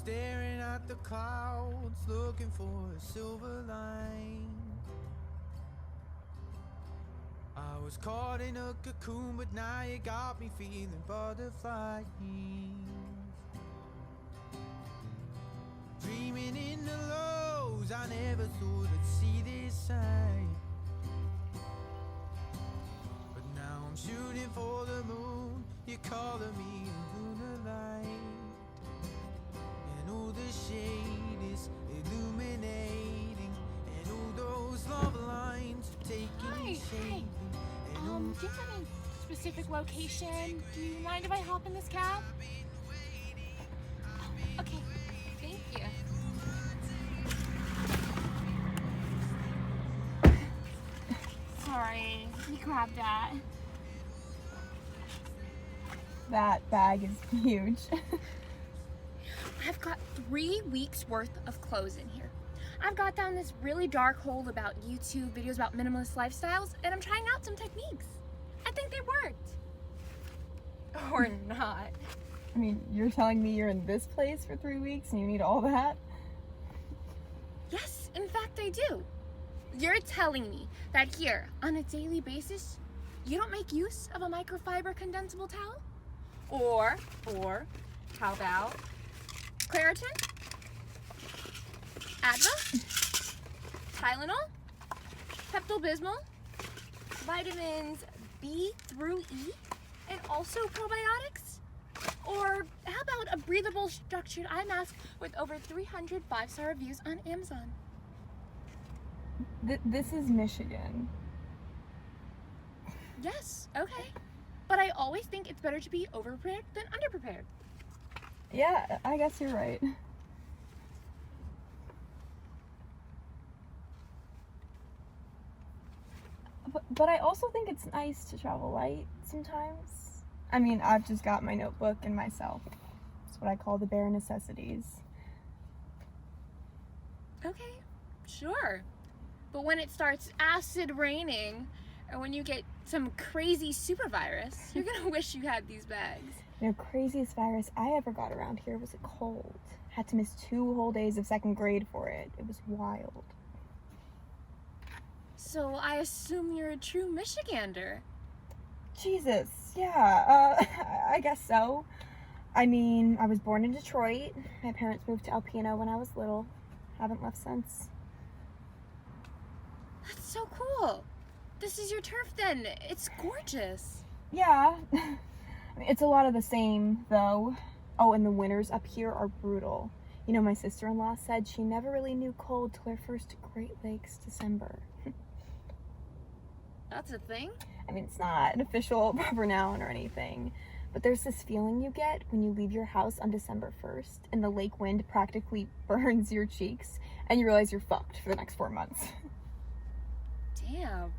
staring at the clouds, looking for a silver line. I was caught in a cocoon, but now you got me feeling butterflies. Dreaming in the lows, I never thought I'd see this side. But now I'm shooting for the moon, you're calling me a lunar light. And all the shade is illuminating, and all those love lines are taking shape. Do you have any specific location? Do you mind if I hop in this cab? Oh, okay, thank you. Sorry, let me grab that. That bag is huge. I've got 3 weeks worth of clothes in here. I've got down this really dark hole about YouTube videos about minimalist lifestyles, and I'm trying out some techniques. I think they worked. Or not. I mean, you're telling me you're in this place for 3 weeks and you need all that? Yes, in fact I do. You're telling me that here, on a daily basis, you don't make use of a microfiber condensable towel? Or how about Claritin? Advil? Tylenol? Pepto-Bismol? Vitamins B through E? And also probiotics? Or how about a breathable structured eye mask with over 300 5-star reviews on Amazon? This is Michigan. Yes, okay. But I always think it's better to be overprepared than underprepared. Yeah, I guess you're right. But I also think it's nice to travel light sometimes. I mean, I've just got my notebook and myself. It's what I call the bare necessities. Okay, sure. But when it starts acid raining, or when you get some crazy super virus, you're gonna wish you had these bags. You know, craziest virus I ever got around here was a cold. Had to miss 2 whole days of 2nd grade for it. It was wild. So I assume you're a true Michigander. Jesus, yeah, I guess so. I mean, I was born in Detroit. My parents moved to Alpena when I was little. Haven't left since. That's so cool. This is your turf then. It's gorgeous. Yeah. I mean, it's a lot of the same, though. Oh, and the winters up here are brutal. You know, my sister-in-law said she never really knew cold till her first Great Lakes December. That's a thing? I mean, it's not an official proper noun or anything, but there's this feeling you get when you leave your house on December 1st and the lake wind practically burns your cheeks and you realize you're fucked for the next 4 months. Damn.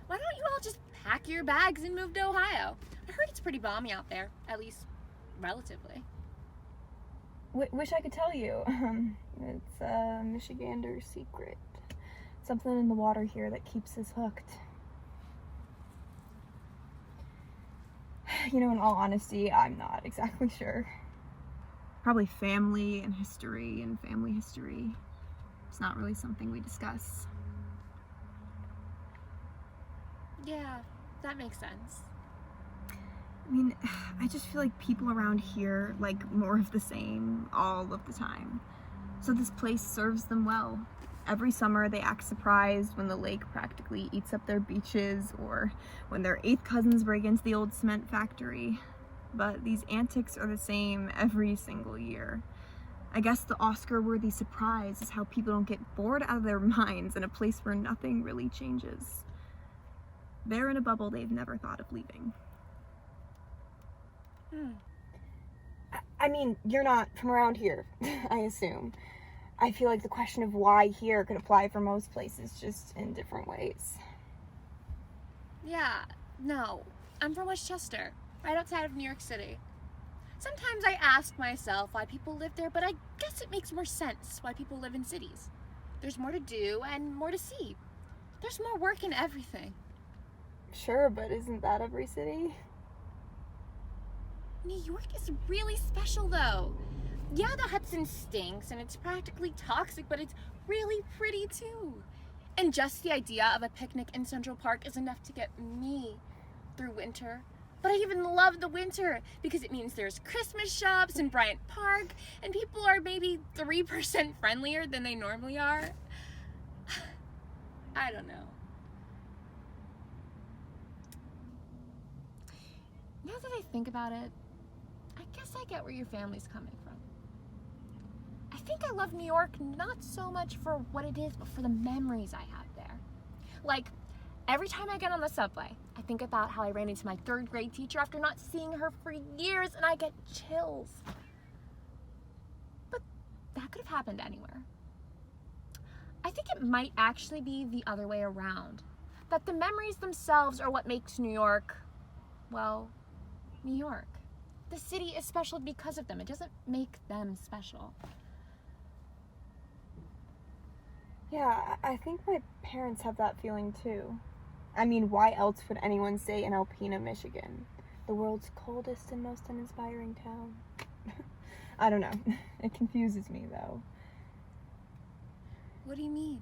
Why don't you all just pack your bags and move to Ohio? I heard it's pretty balmy out there, at least relatively. Wish I could tell you. It's a Michigander secret. Something in the water here that keeps us hooked. You know, in all honesty, I'm not exactly sure. Probably family and history and family history. It's not really something we discuss. Yeah, that makes sense. I mean, I just feel like people around here like more of the same all of the time. So this place serves them well. Every summer they act surprised when the lake practically eats up their beaches or when their 8th cousins break into the old cement factory. But these antics are the same every single year. I guess the Oscar-worthy surprise is how people don't get bored out of their minds in a place where nothing really changes. They're in a bubble they've never thought of leaving. I mean, you're not from around here, I assume. I feel like the question of why here could apply for most places, just in different ways. Yeah, no. I'm from Westchester, right outside of New York City. Sometimes I ask myself why people live there, but I guess it makes more sense why people live in cities. There's more to do and more to see. There's more work in everything. Sure, but isn't that every city? New York is really special, though. Yeah, the Hudson stinks and it's practically toxic, but it's really pretty too. And just the idea of a picnic in Central Park is enough to get me through winter. But I even love the winter because it means there's Christmas shops in Bryant Park and people are maybe 3% friendlier than they normally are. I don't know. Now that I think about it, I guess I get where your family's coming from. I think I love New York not so much for what it is, but for the memories I have there. Like, every time I get on the subway, I think about how I ran into my 3rd grade teacher after not seeing her for years, and I get chills. But that could have happened anywhere. I think it might actually be the other way around. That the memories themselves are what makes New York, well, New York. The city is special because of them. It doesn't make them special. Yeah, I think my parents have that feeling too. I mean, why else would anyone stay in Alpena, Michigan? The world's coldest and most uninspiring town. I don't know. It confuses me though. What do you mean?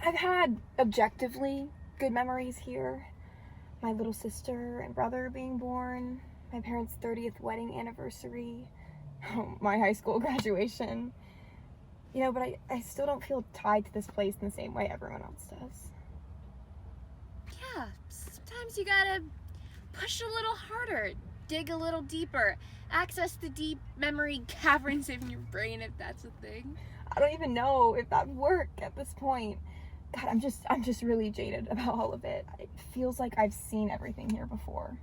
I've had objectively good memories here. My little sister and brother being born, my parents' 30th wedding anniversary, my high school graduation. You know, but I still don't feel tied to this place in the same way everyone else does. Yeah, sometimes you gotta push a little harder, dig a little deeper, access the deep memory caverns in your brain, if that's a thing. I don't even know if that would work at this point. God, I'm just really jaded about all of it. It feels like I've seen everything here before.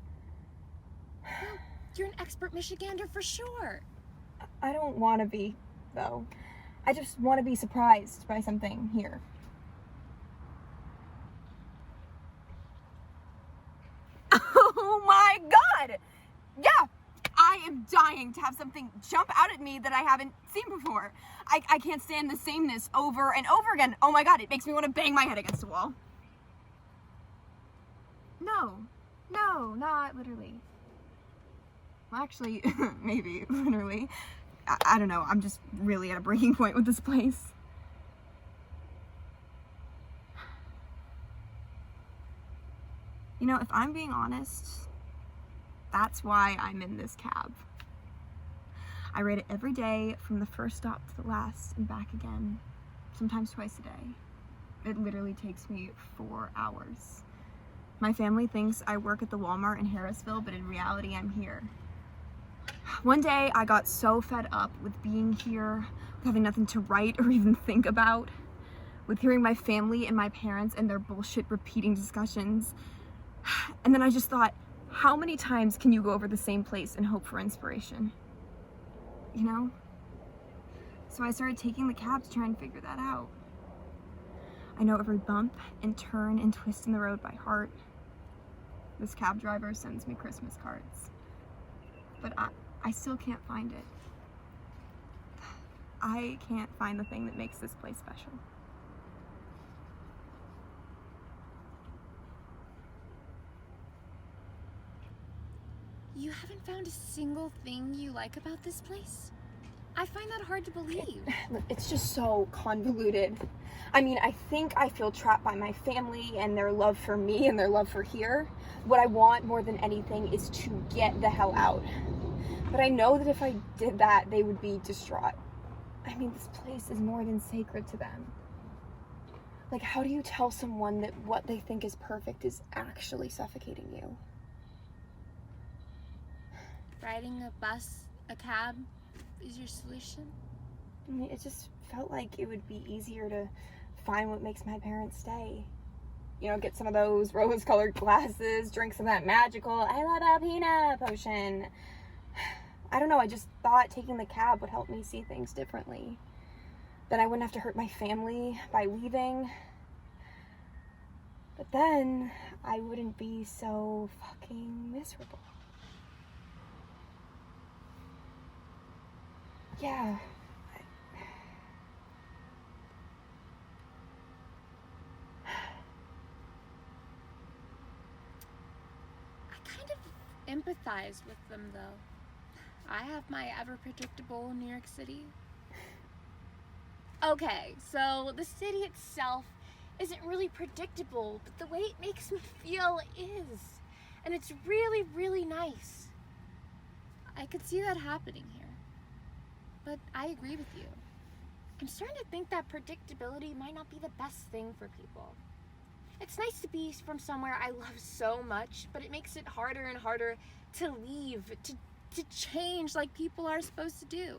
You're an expert Michigander for sure. I don't want to be, though. I just want to be surprised by something here. Oh my God! Yeah! I am dying to have something jump out at me that I haven't seen before. I can't stand the sameness over and over again. Oh my God, it makes me want to bang my head against the wall. No, not literally. Well, actually, maybe literally. I don't know, I'm just really at a breaking point with this place. You know, if I'm being honest, that's why I'm in this cab. I ride it every day from the first stop to the last and back again, sometimes twice a day. It literally takes me 4 hours. My family thinks I work at the Walmart in Harrisville, but in reality, I'm here. One day, I got so fed up with being here, with having nothing to write or even think about, with hearing my family and my parents and their bullshit repeating discussions. And then I just thought, how many times can you go over the same place and hope for inspiration? You know? So I started taking the cab to try and figure that out. I know every bump and turn and twist in the road by heart. This cab driver sends me Christmas cards. But I still can't find it. I can't find the thing that makes this place special. You haven't found a single thing you like about this place? I find that hard to believe. It's just so convoluted. I mean, I think I feel trapped by my family and their love for me and their love for here. What I want more than anything is to get the hell out. But I know that if I did that, they would be distraught. I mean, this place is more than sacred to them. Like, how do you tell someone that what they think is perfect is actually suffocating you? Riding a bus, a cab, is your solution? I mean, it just felt like it would be easier to find what makes my parents stay. You know, get some of those rose-colored glasses, drink some of that magical I love Alpena potion. I don't know, I just thought taking the cab would help me see things differently. Then I wouldn't have to hurt my family by leaving. But then I wouldn't be so fucking miserable. Yeah. I kind of empathize with them, though. I have my ever-predictable New York City. Okay, so the city itself isn't really predictable, but the way it makes me feel is. And it's really, really nice. I could see that happening here. But I agree with you. I'm starting to think that predictability might not be the best thing for people. It's nice to be from somewhere I love so much, but it makes it harder and harder to leave, to change like people are supposed to do.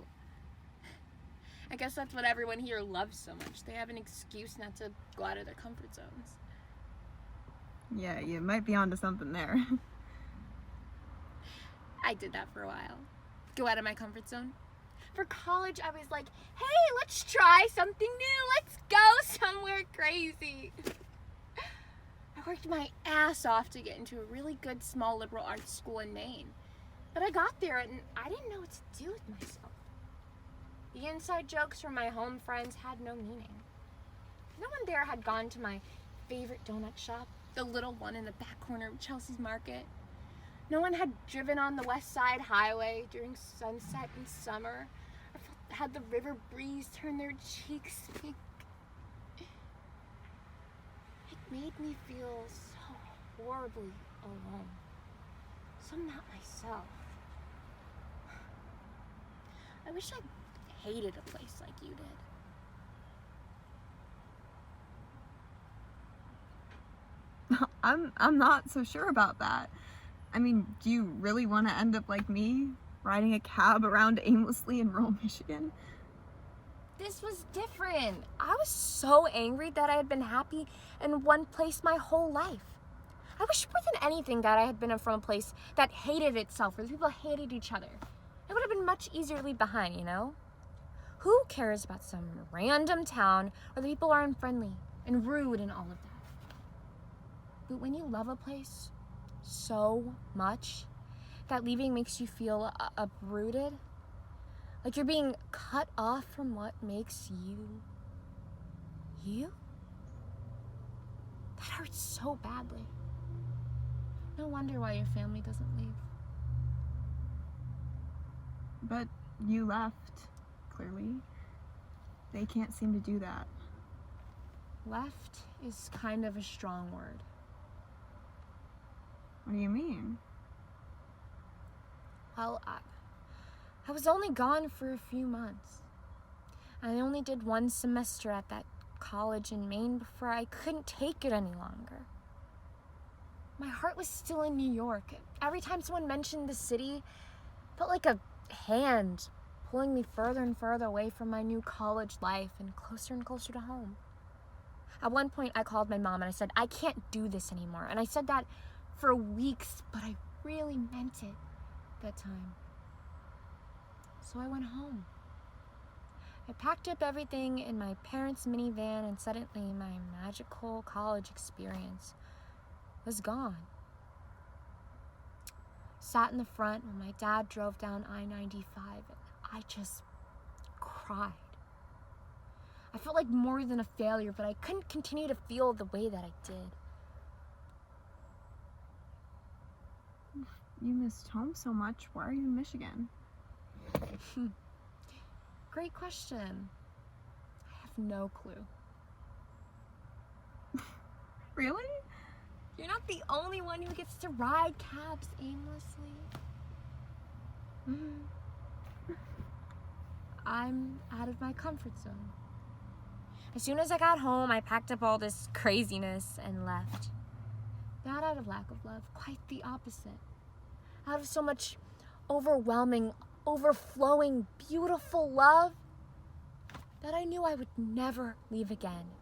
I guess that's what everyone here loves so much. They have an excuse not to go out of their comfort zones. Yeah, you might be onto something there. I did that for a while. Go out of my comfort zone. For college, I was like, hey, let's try something new. Let's go somewhere crazy. I worked my ass off to get into a really good small liberal arts school in Maine. But I got there and I didn't know what to do with myself. The inside jokes from my home friends had no meaning. No one there had gone to my favorite donut shop, the little one in the back corner of Chelsea's Market. No one had driven on the West Side Highway during sunset in summer, or had the river breeze turn their cheeks pink. It made me feel so horribly alone. So not myself. I wish I hated a place like you did. I'm not so sure about that. I mean, do you really want to end up like me, riding a cab around aimlessly in rural Michigan? This was different. I was so angry that I had been happy in one place my whole life. I wish more than anything that I had been from a place that hated itself, where the people hated each other. It would have been much easier to leave behind, you know? Who cares about some random town where the people are unfriendly and rude and all of that? But when you love a place so much that leaving makes you feel uprooted, like you're being cut off from what makes you, that hurts so badly. No wonder why your family doesn't leave. But you left, clearly. They can't seem to do that. Left is kind of a strong word. What do you mean? Well, I was only gone for a few months. I only did one semester at that college in Maine before I couldn't take it any longer. My heart was still in New York. Every time someone mentioned the city, it felt like a hand pulling me further and further away from my new college life and closer to home. At one point, I called my mom and I said, I can't do this anymore. And I said that for weeks, but I really meant it that time. So I went home. I packed up everything in my parents' minivan, and suddenly my magical college experience was gone. Sat in the front when my dad drove down I-95, and I just cried. I felt like more than a failure, but I couldn't continue to feel the way that I did. You missed home so much. Why are you in Michigan? Great question. I have no clue. Really? You're not the only one who gets to ride cabs aimlessly. I'm out of my comfort zone. As soon as I got home, I packed up all this craziness and left. Not out of lack of love, quite the opposite. Out of so much overwhelming, overflowing, beautiful love that I knew I would never leave again.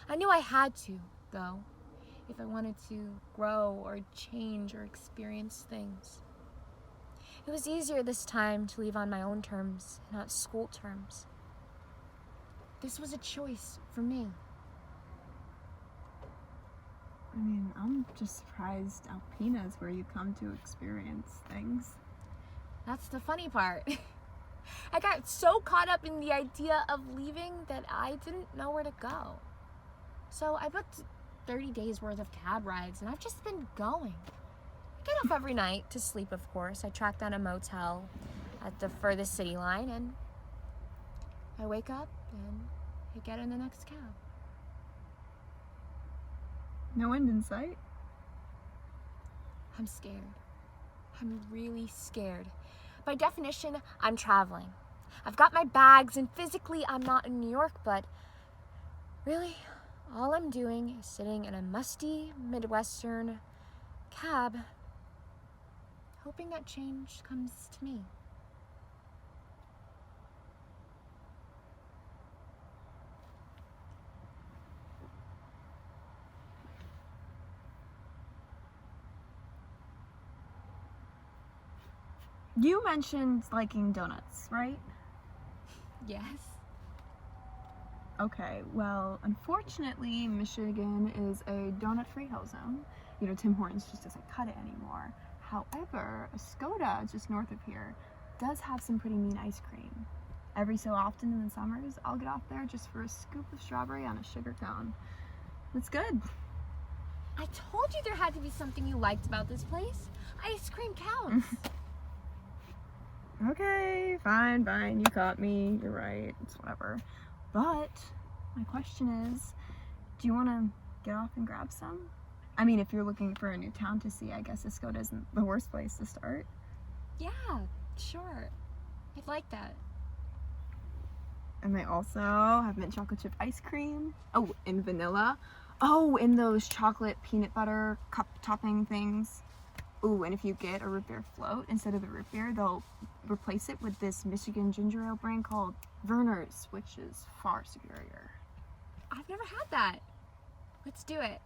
I knew I had to, though, if I wanted to grow or change or experience things. It was easier this time to leave on my own terms, not school terms. This was a choice for me. I mean, I'm just surprised Alpena is where you come to experience things. That's the funny part. I got so caught up in the idea of leaving that I didn't know where to go. So I booked 30 days worth of cab rides, and I've just been going. I get off every night to sleep, of course. I track down a motel at the furthest city line, and I wake up and I get in the next cab. No end in sight? I'm scared. I'm really scared. By definition, I'm traveling. I've got my bags, and physically I'm not in New York, but really, all I'm doing is sitting in a musty Midwestern cab, hoping that change comes to me. You mentioned liking donuts, right? Yes. Okay, well, unfortunately, Michigan is a donut-free hell zone. You know, Tim Hortons just doesn't cut it anymore. However, a Skoda just north of here does have some pretty mean ice cream. Every so often in the summers, I'll get off there just for a scoop of strawberry on a sugar cone. It's good. I told you there had to be something you liked about this place. Ice cream counts. Okay, fine, you caught me, you're right, it's whatever. But my question is, do you want to get off and grab some? I mean, if you're looking for a new town to see, I guess Skoda isn't the worst place to start. Yeah, sure. I'd like that. And they also have mint chocolate chip ice cream. Oh, and vanilla. Oh, and those chocolate peanut butter cup topping things. Ooh, and if you get a root beer float instead of the root beer, they'll replace it with this Michigan ginger ale brand called Verner's, which is far superior. I've never had that. Let's do it.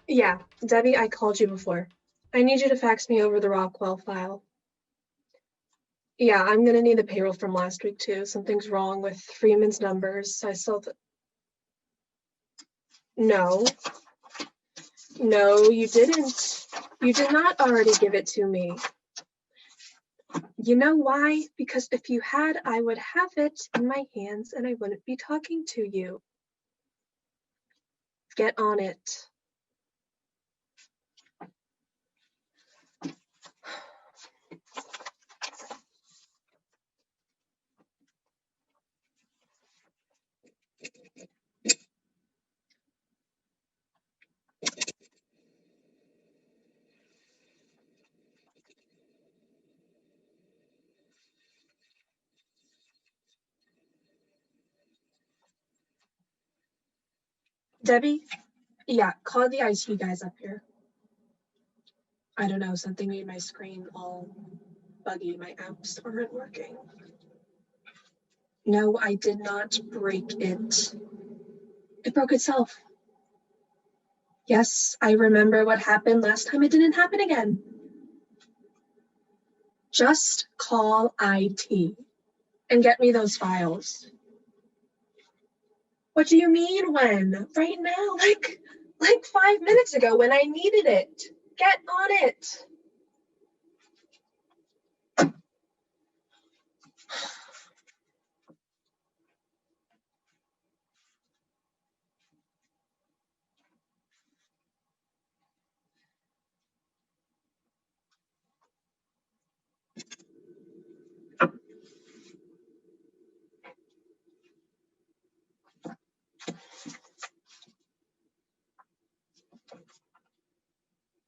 Yeah, Debbie, I called you before. I need you to fax me over the Rockwell file. Yeah, I'm gonna need the payroll from last week too. Something's wrong with Freeman's numbers. No, you didn't. You did not already give it to me. You know why? Because if you had, I would have it in my hands and I wouldn't be talking to you. Get on it. Debbie? Yeah, call the IT guys up here. I don't know, something made my screen all buggy. My apps aren't working. No, I did not break it. It broke itself. Yes, I remember what happened last time. It didn't happen again. Just call IT and get me those files. What do you mean when? Right now, like 5 minutes ago when I needed it. Get on it.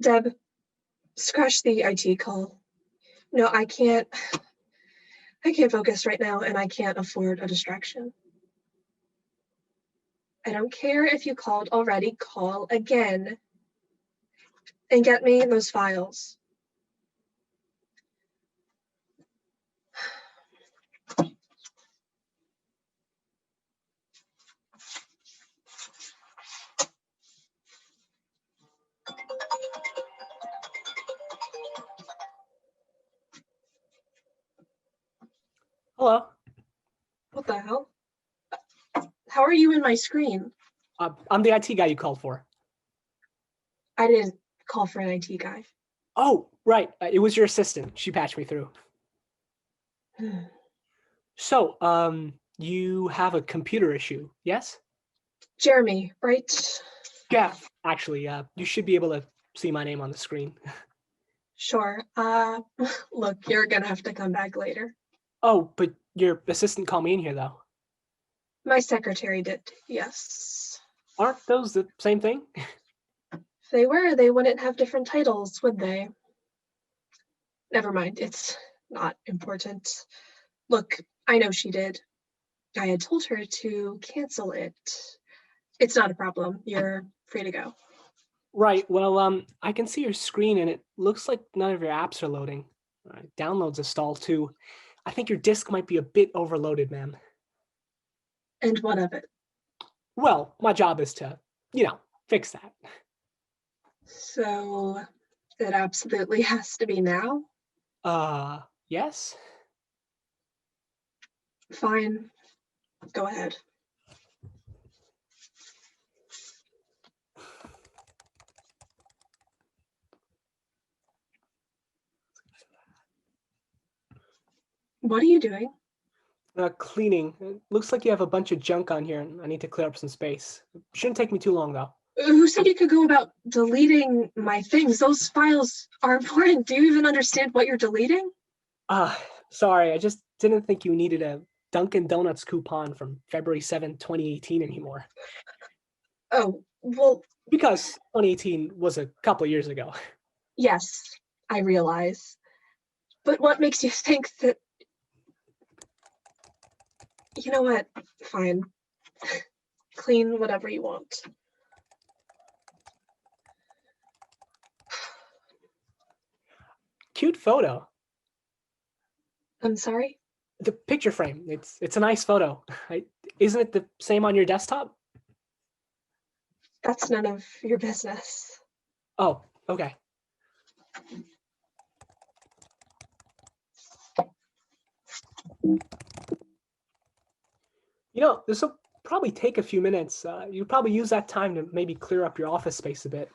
Deb, scratch the IT call. No, I can't focus right now and I can't afford a distraction. I don't care if you called already, call again and get me those files. Hello. What the hell? How are you in my screen? I'm the IT guy you called for. I didn't call for an IT guy. Oh, right. It was your assistant. She patched me through. So, you have a computer issue, yes? Jeremy, right? Yeah. Actually, you should be able to see my name on the screen. Sure. Look, you're gonna have to come back later. Oh, but your assistant called me in here, though. My secretary did, yes. Aren't those the same thing? If they were, they wouldn't have different titles, would they? Never mind, it's not important. Look, I know she did. I had told her to cancel it. It's not a problem. You're free to go. Right. Well, I can see your screen, and it looks like none of your apps are loading. Downloads are stalled, too. I think your disk might be a bit overloaded, ma'am. And what of it? Well, my job is to, fix that. So it absolutely has to be now? Yes? Fine. Go ahead. What are you doing? Cleaning. It looks like you have a bunch of junk on here, and I need to clear up some space. Shouldn't take me too long, though. Who said you could go about deleting my things? Those files are important. Do you even understand what you're deleting? Sorry, I just didn't think you needed a Dunkin' Donuts coupon from February 7th, 2018 anymore. Oh, well, Because 2018 was a couple of years ago. yes, I realize. But what makes you think that... You know what? Fine. Clean whatever you want. Cute photo. I'm sorry? The picture frame. It's a nice photo. Isn't it the same on your desktop? That's none of your business. Oh, okay. This will probably take a few minutes. You'll probably use that time to maybe clear up your office space a bit.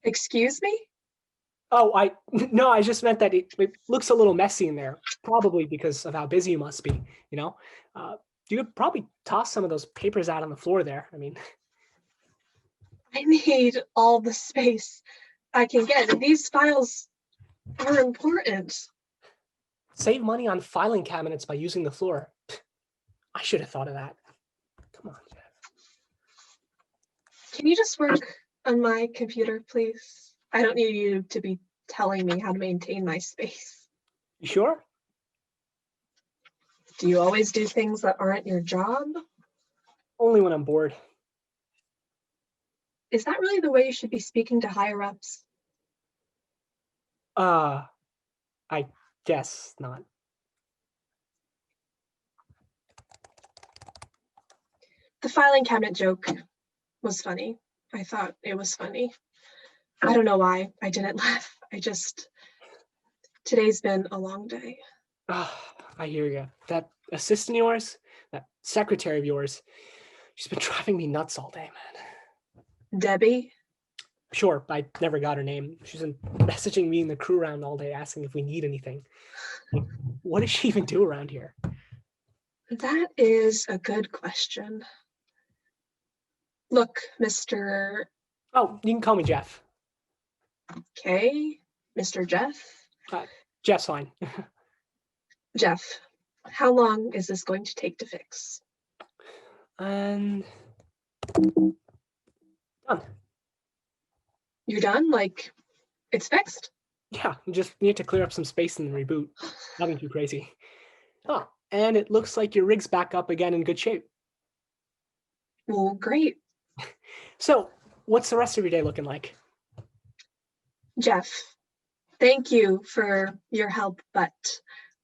Excuse me? Oh, no, I just meant that it looks a little messy in there, probably because of how busy you must be, You could probably toss some of those papers out on the floor there. I mean, I need all the space I can get. These files are important. save money on filing cabinets by using the floor. I should have thought of that. Come on, Jeff. Can you just work on my computer, please? I don't need you to be telling me how to maintain my space. You sure? Do you always do things that aren't your job? Only when I'm bored. Is that really the way you should be speaking to higher-ups? I guess not. The filing cabinet joke was funny. I thought it was funny. I don't know why I didn't laugh. Today's been a long day. I hear you. That assistant of yours, that secretary of yours, she's been driving me nuts all day, man. Debbie? Sure, I never got her name. She's been messaging me and the crew around all day asking if we need anything. What does she even do around here? That is a good question. Look, Mr. Oh, you can call me Jeff. Okay, Mr. Jeff? Jeff's fine. Jeff, how long is this going to take to fix? And done. You're done? Like, it's fixed? Yeah, just need to clear up some space in the reboot. Nothing too crazy. Oh, and it looks like your rig's back up again in good shape. Well, great. So, what's the rest of your day looking like? Jeff, thank you for your help, but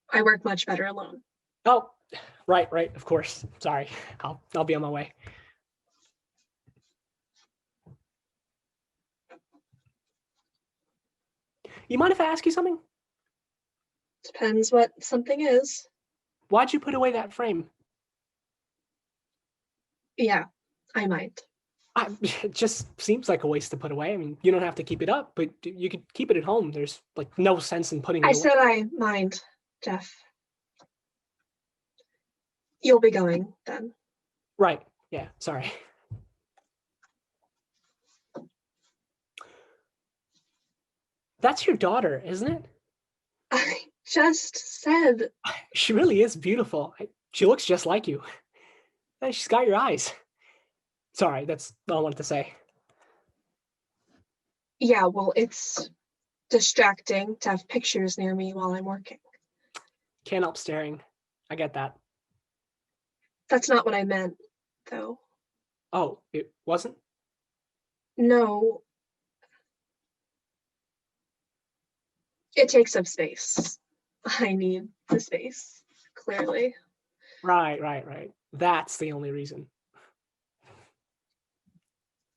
I work much better alone. Oh, right, of course. Sorry, I'll be on my way. You mind if I ask you something? Depends what something is. why'd you put away that frame? Yeah, I might. It just seems like a waste to put away. I mean, you don't have to keep it up, but you could keep it at home. There's like no sense in putting it I away. said I mind, Jeff. You'll be going then. Right. Yeah. Sorry. That's your daughter, isn't it? I just said. She really is beautiful. She looks just like you. And she's got your eyes. Sorry, that's all I wanted to say. Yeah, well, it's distracting to have pictures near me while I'm working. Can't help staring. I get that. That's not what I meant, though. Oh, it wasn't? No. It takes up space. I need the space, clearly. Right. That's the only reason.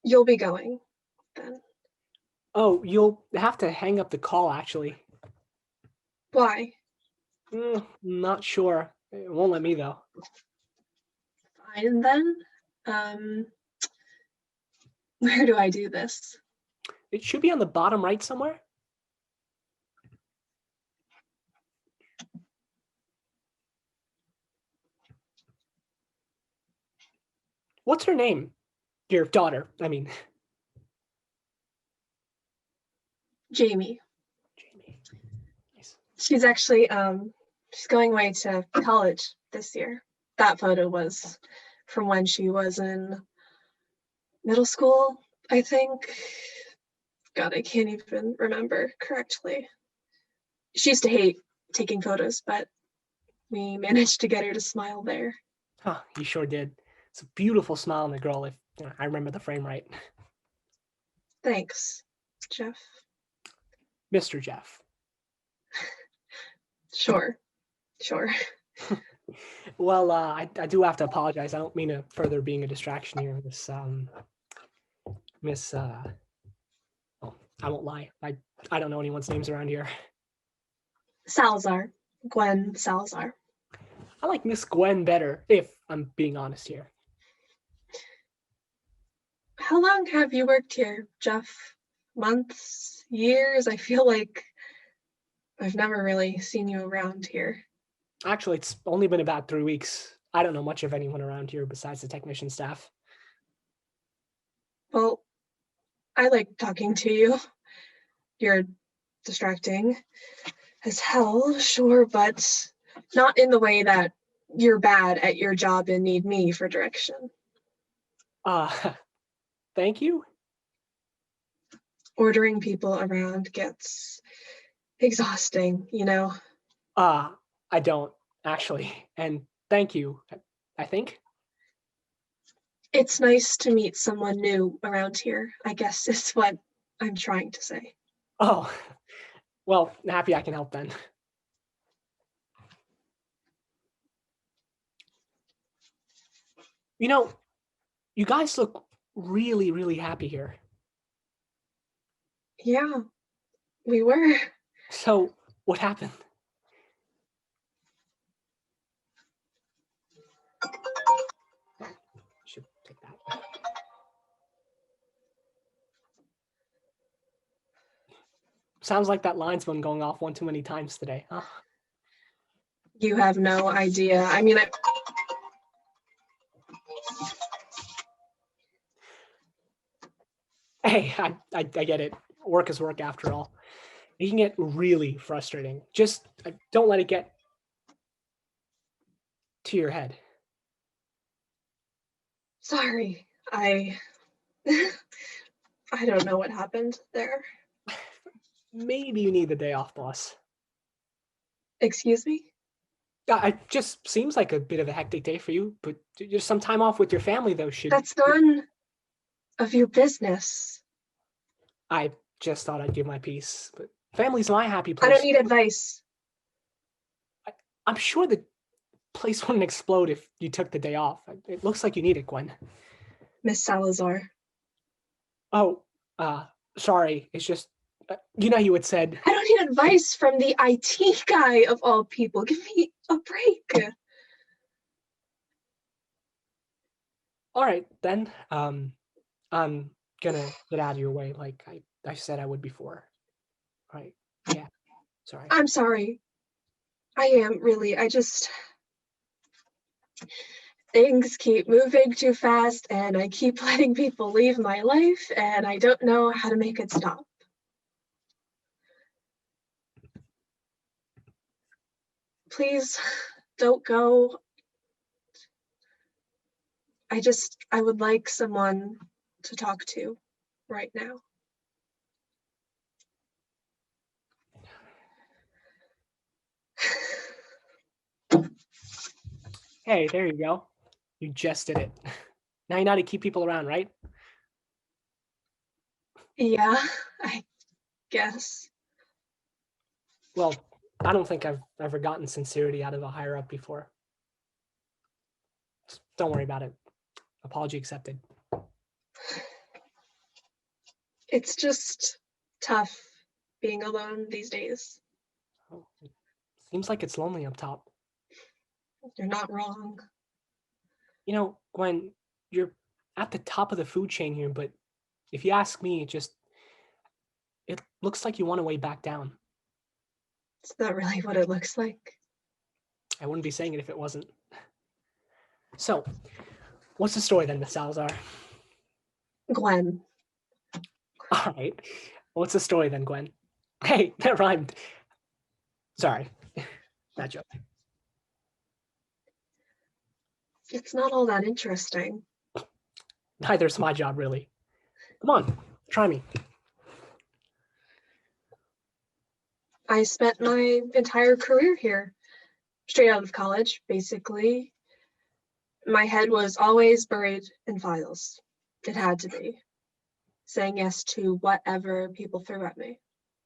You'll be going then. Oh, you'll have to hang up the call, actually. Why? Not sure. It won't let me, though. Fine then. Where do I do this? It should be on the bottom right somewhere. What's her name? Your daughter, I mean. Jamie. Jamie. Nice. She's actually she's going away to college this year. That photo was from when she was in middle school, I think. God, I can't even remember correctly. She used to hate taking photos, but we managed to get her to smile there. Huh, you sure did. It's a beautiful smile on the girl, if I remember the frame right. Thanks, Jeff. Mr. Jeff. Sure. Well, I do have to apologize. I don't mean to further being a distraction here, Miss. Oh, I won't lie. I don't know anyone's names around here. Salazar. Gwen Salazar. I like Miss Gwen better, if I'm being honest here. How long have you worked here, Jeff? Months? Years? I feel like I've never really seen you around here. Actually, it's only been about 3 weeks. I don't know much of anyone around here besides the technician staff. Well, I like talking to you. You're distracting as hell, sure, but not in the way that you're bad at your job and need me for direction. Thank you. Ordering people around gets exhausting, you know? I don't, actually. And thank you, I think. It's nice to meet someone new around here, I guess is what I'm trying to say. Oh, well, happy I can help then. You guys look really, really happy here. Yeah, we were. So, what happened? Should take that. Sounds like that line's been going off one too many times today, huh? You have no idea. I mean, Hey, I get it. Work is work after all. It can get really frustrating. Just don't let it get to your head. Sorry, I don't know what happened there. Maybe you need the day off, boss. Excuse me? It just seems like a bit of a hectic day for you, but just some time off with your family, though, should... That's none of your business. I just thought I'd give my piece, but family's my happy place. I don't need advice. I'm sure the place wouldn't explode if you took the day off. It looks like you need it, Gwen. Miss Salazar. Oh, sorry. It's just, you had said... I don't need advice from the IT guy of all people. Give me a break. All right, then. I'm gonna get out of your way like I said I would before. All right. Yeah. Sorry. I'm sorry. I am, really. Things keep moving too fast, and I keep letting people leave my life, and I don't know how to make it stop. Please, don't go. I would like someone to talk to right now. Hey, there you go. You just did it. Now you know how to keep people around, right? Yeah, I guess. Well, I don't think I've ever gotten sincerity out of a higher up before. Just don't worry about it. Apology accepted. It's just tough being alone these days. Oh, it seems like it's lonely up top. You're not wrong. You know, Gwen, you're at the top of the food chain here, but if you ask me, it looks like you want to way back down. It's not really what it looks like. I wouldn't be saying it if it wasn't. So, what's the story then, Miss Salazar? Gwen. All right. What's the story then, Gwen? Hey, that rhymed. Sorry. Bad joke. It's not all that interesting. Neither's my job, really. Come on, try me. I spent my entire career here, straight out of college, basically. My head was always buried in files. It had to be. Saying yes to whatever people threw at me.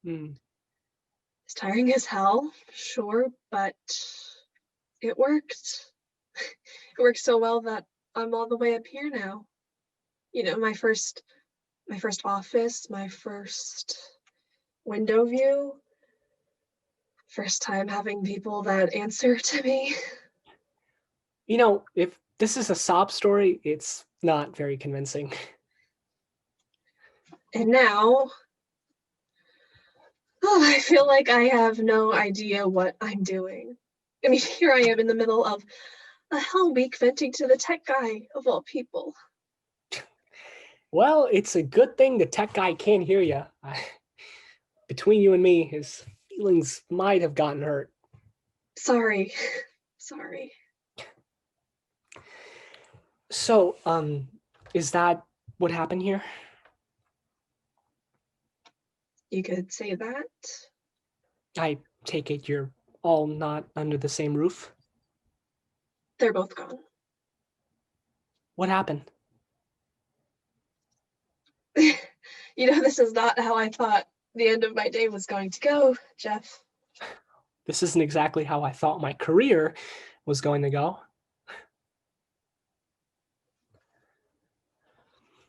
It's tiring as hell, sure, but it worked. It worked so well that I'm all the way up here now. You know, my first office, my first window view, first time having people that answer to me. You know, if this is a sob story, it's not very convincing. And now, I feel like I have no idea what I'm doing. I mean, here I am in the middle of a hell week venting to the tech guy, of all people. Well, it's a good thing the tech guy can't hear you. Between you and me, his feelings might have gotten hurt. Sorry. So, is that what happened here? You could say that. I take it you're all not under the same roof? They're both gone. What happened? You know, this is not how I thought the end of my day was going to go, Jeff. This isn't exactly how I thought my career was going to go.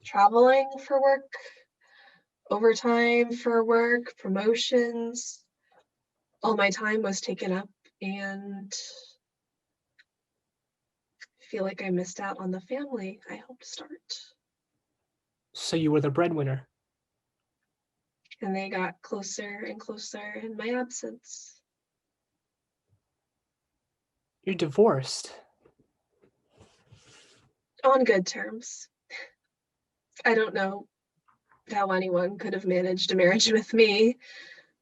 Traveling for work, overtime for work, promotions. All my time was taken up, and I feel like I missed out on the family I helped start. So you were the breadwinner. And they got closer and closer in my absence. You're divorced. On good terms. I don't know how anyone could have managed a marriage with me,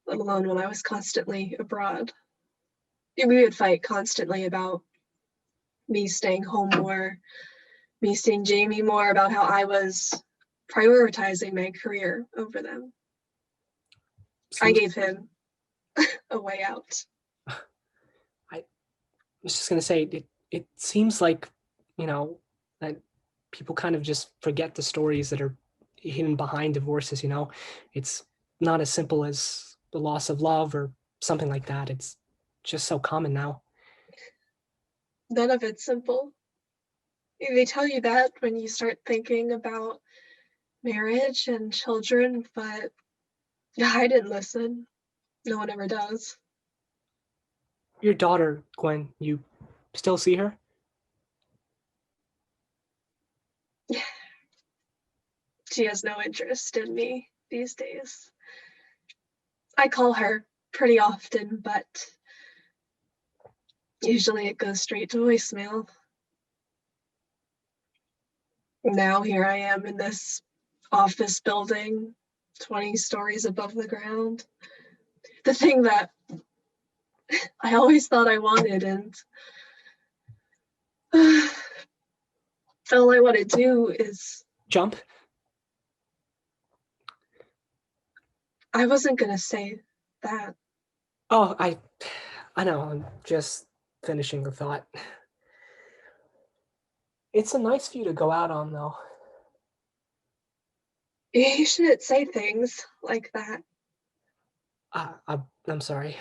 let alone when I was constantly abroad. We would fight constantly about me staying home more, me seeing Jamie more, about how I was prioritizing my career over them. I gave him a way out. I was just going to say, it seems like, you know, that people kind of just forget the stories that are hidden behind divorces, you know? It's not as simple as the loss of love or something like that. It's just so common now. None of it's simple. They tell you that when you start thinking about marriage and children, but I didn't listen. No one ever does. Your daughter, Gwen, you still see her? She has no interest in me these days. I call her pretty often, but usually it goes straight to voicemail. Now here I am in this office building, 20 stories above the ground. The thing that I always thought I wanted, and all I want to do is Jump? I wasn't gonna say that. Oh, I know, I'm just finishing the thought. It's a nice view to go out on, though. You shouldn't say things like that. I'm sorry.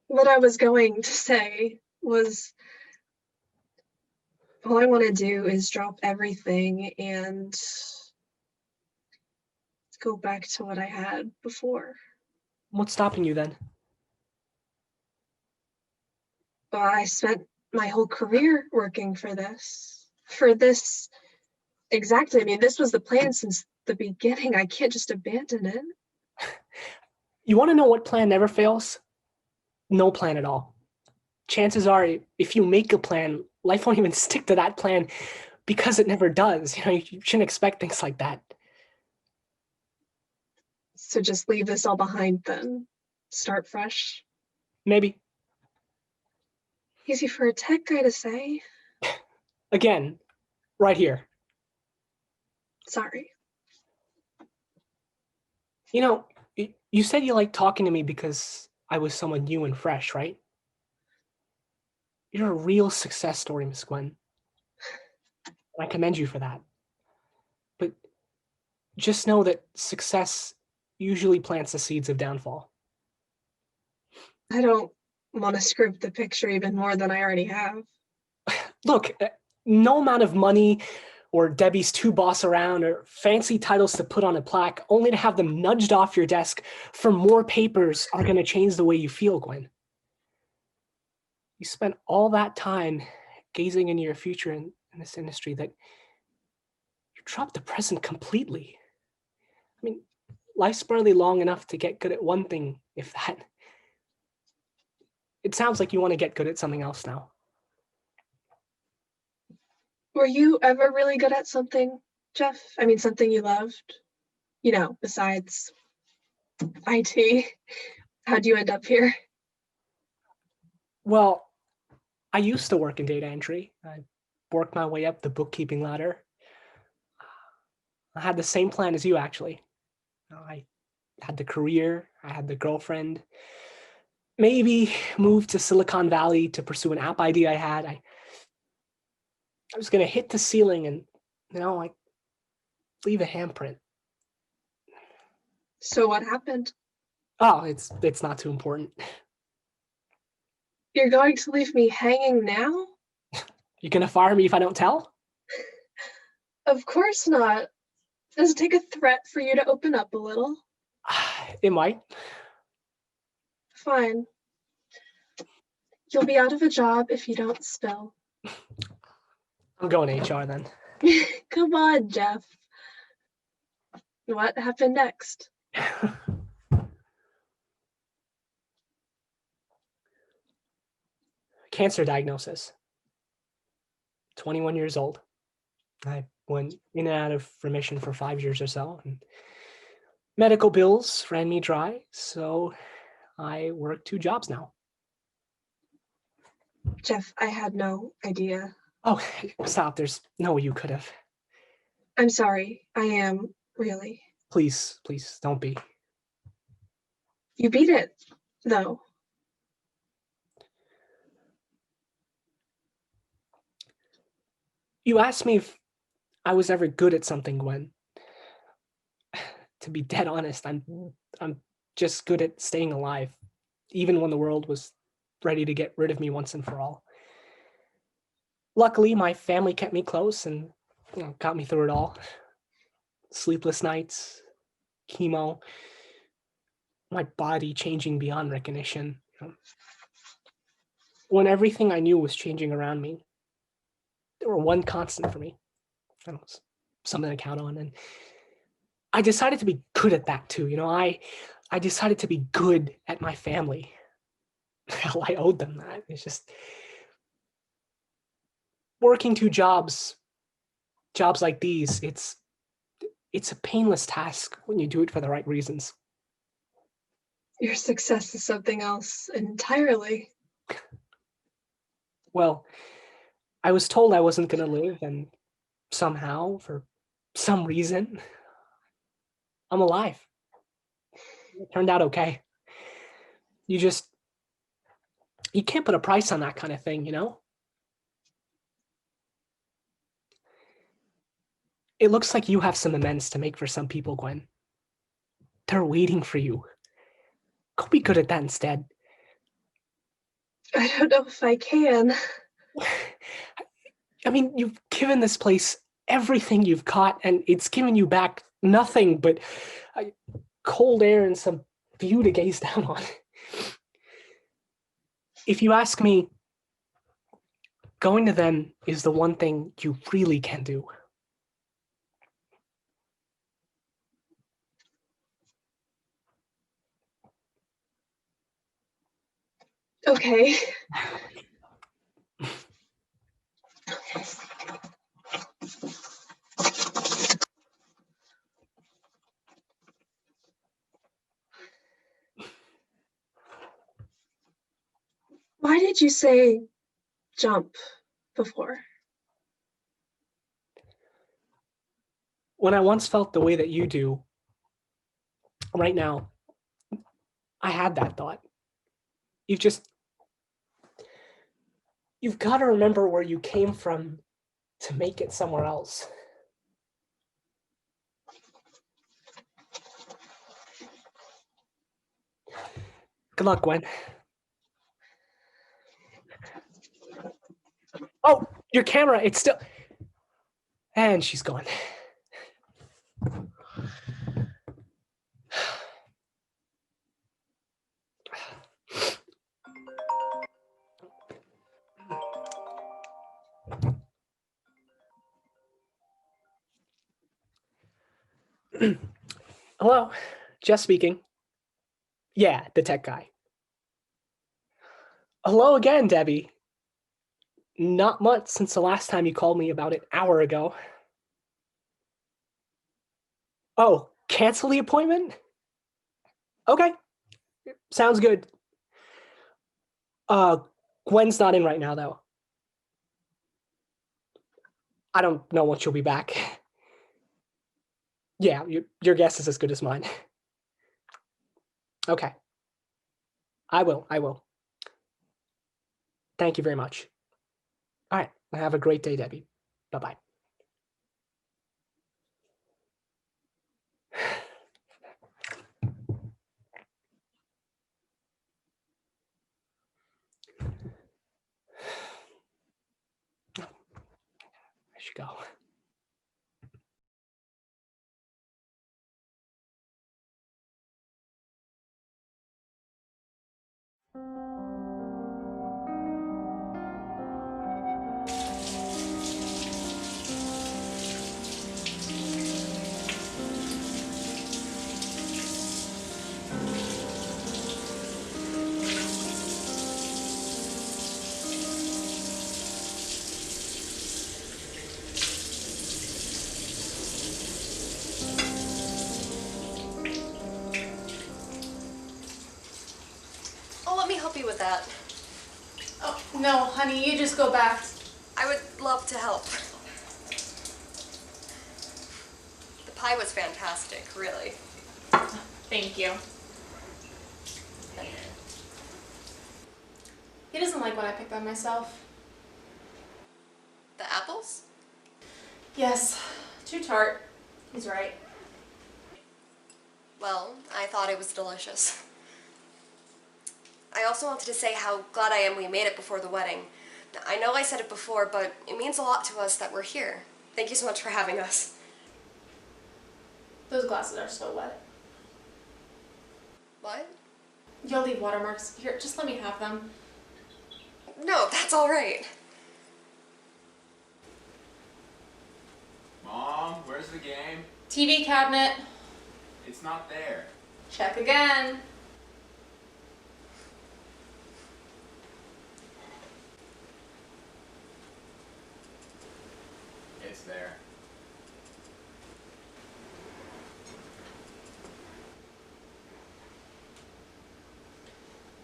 What I was going to say was all I want to do is drop everything and go back to what I had before. What's stopping you then? I spent my whole career working for this. For this exactly. I mean, this was the plan since the beginning. I can't just abandon it. You want to know what plan never fails? No plan at all. Chances are, if you make a plan, life won't even stick to that plan because it never does. You know, you shouldn't expect things like that. So just leave this all behind then. Start fresh. Maybe. Easy for a tech guy to say. Again, right here. Sorry. You know, you said you liked talking to me because I was someone new and fresh, right? You're a real success story, Miss Gwen. I commend you for that. But just know that success usually plants the seeds of downfall. I don't want to script the picture even more than I already have. Look, no amount of money or Debbie's to boss around or fancy titles to put on a plaque only to have them nudged off your desk for more papers are going to change the way you feel, Gwen. You spent all that time gazing into your future in this industry that you dropped the present completely. I mean, life's barely long enough to get good at one thing, if that. It sounds like you want to get good at something else now. Were you ever really good at something, Jeff? I mean, something you loved? You know, besides IT. How'd you end up here? Well, I used to work in data entry. I worked my way up the bookkeeping ladder. I had the same plan as you, actually. I had the career, I had the girlfriend. Maybe move to Silicon Valley to pursue an app idea I had. I was going to hit the ceiling and, like, leave a handprint. So what happened? Oh, it's not too important. You're going to leave me hanging now? You gonna fire me if I don't tell? Of course not. Does it take a threat for you to open up a little? It might. Fine. You'll be out of a job if you don't spill. I'm going HR then. Come on, Jeff. What happened next? Cancer diagnosis. 21 years old. I went in and out of remission for 5 years or so. And medical bills ran me dry, so I work 2 jobs now. Jeff, I had no idea. Oh, stop. There's no way you could have. I'm sorry. I am, really. Please, don't be. You beat it, though. You asked me if I was ever good at something, Gwen. To be dead honest, I'm just good at staying alive, even when the world was ready to get rid of me once and for all. Luckily, my family kept me close and got me through it all. Sleepless nights, chemo, my body changing beyond recognition. When everything I knew was changing around me, They were one constant for me. I don't know, something to count on. And I decided to be good at that too. I decided to be good at my family. Hell, I owed them that. It's just working two jobs like these, it's a painless task when you do it for the right reasons. Your success is something else entirely. Well, I was told I wasn't going to live, and somehow, for some reason, I'm alive. It turned out okay. You can't put a price on that kind of thing, It looks like you have some amends to make for some people, Gwen. They're waiting for you. Go be good at that instead. I don't know if I can. I mean, you've given this place everything you've got, and it's given you back nothing but cold air and some view to gaze down on. If you ask me, going to them is the one thing you really can do. Okay. Why did you say jump before? When I once felt the way that you do, right now, I had that thought. You've got to remember where you came from to make it somewhere else. Good luck, Gwen. Oh, your camera, it's still... And she's gone. Hello, Jess speaking. Yeah, the tech guy. Hello again, Debbie. Not much since the last time you called me about an hour ago. Oh, cancel the appointment? Okay, sounds good. Gwen's not in right now, though. I don't know when she'll be back. Yeah, your guess is as good as mine. Okay. I will. Thank you very much. All right, have a great day, Debbie. Bye-bye. I should go. Oh, let me help you with that. Oh, no, honey, you just go back. I would love to help. The pie was fantastic, really. Thank you. He doesn't like when I pick them myself. The apples? Yes, too tart. He's right. Well, I thought it was delicious. I also wanted to say how glad I am we made it before the wedding. I know I said it before, but it means a lot to us that we're here. Thank you so much for having us. Those glasses are so wet. What? You'll leave watermarks. Here, just let me have them. No, that's all right. Mom, where's the game? TV cabinet. It's not there. Check again. It's there.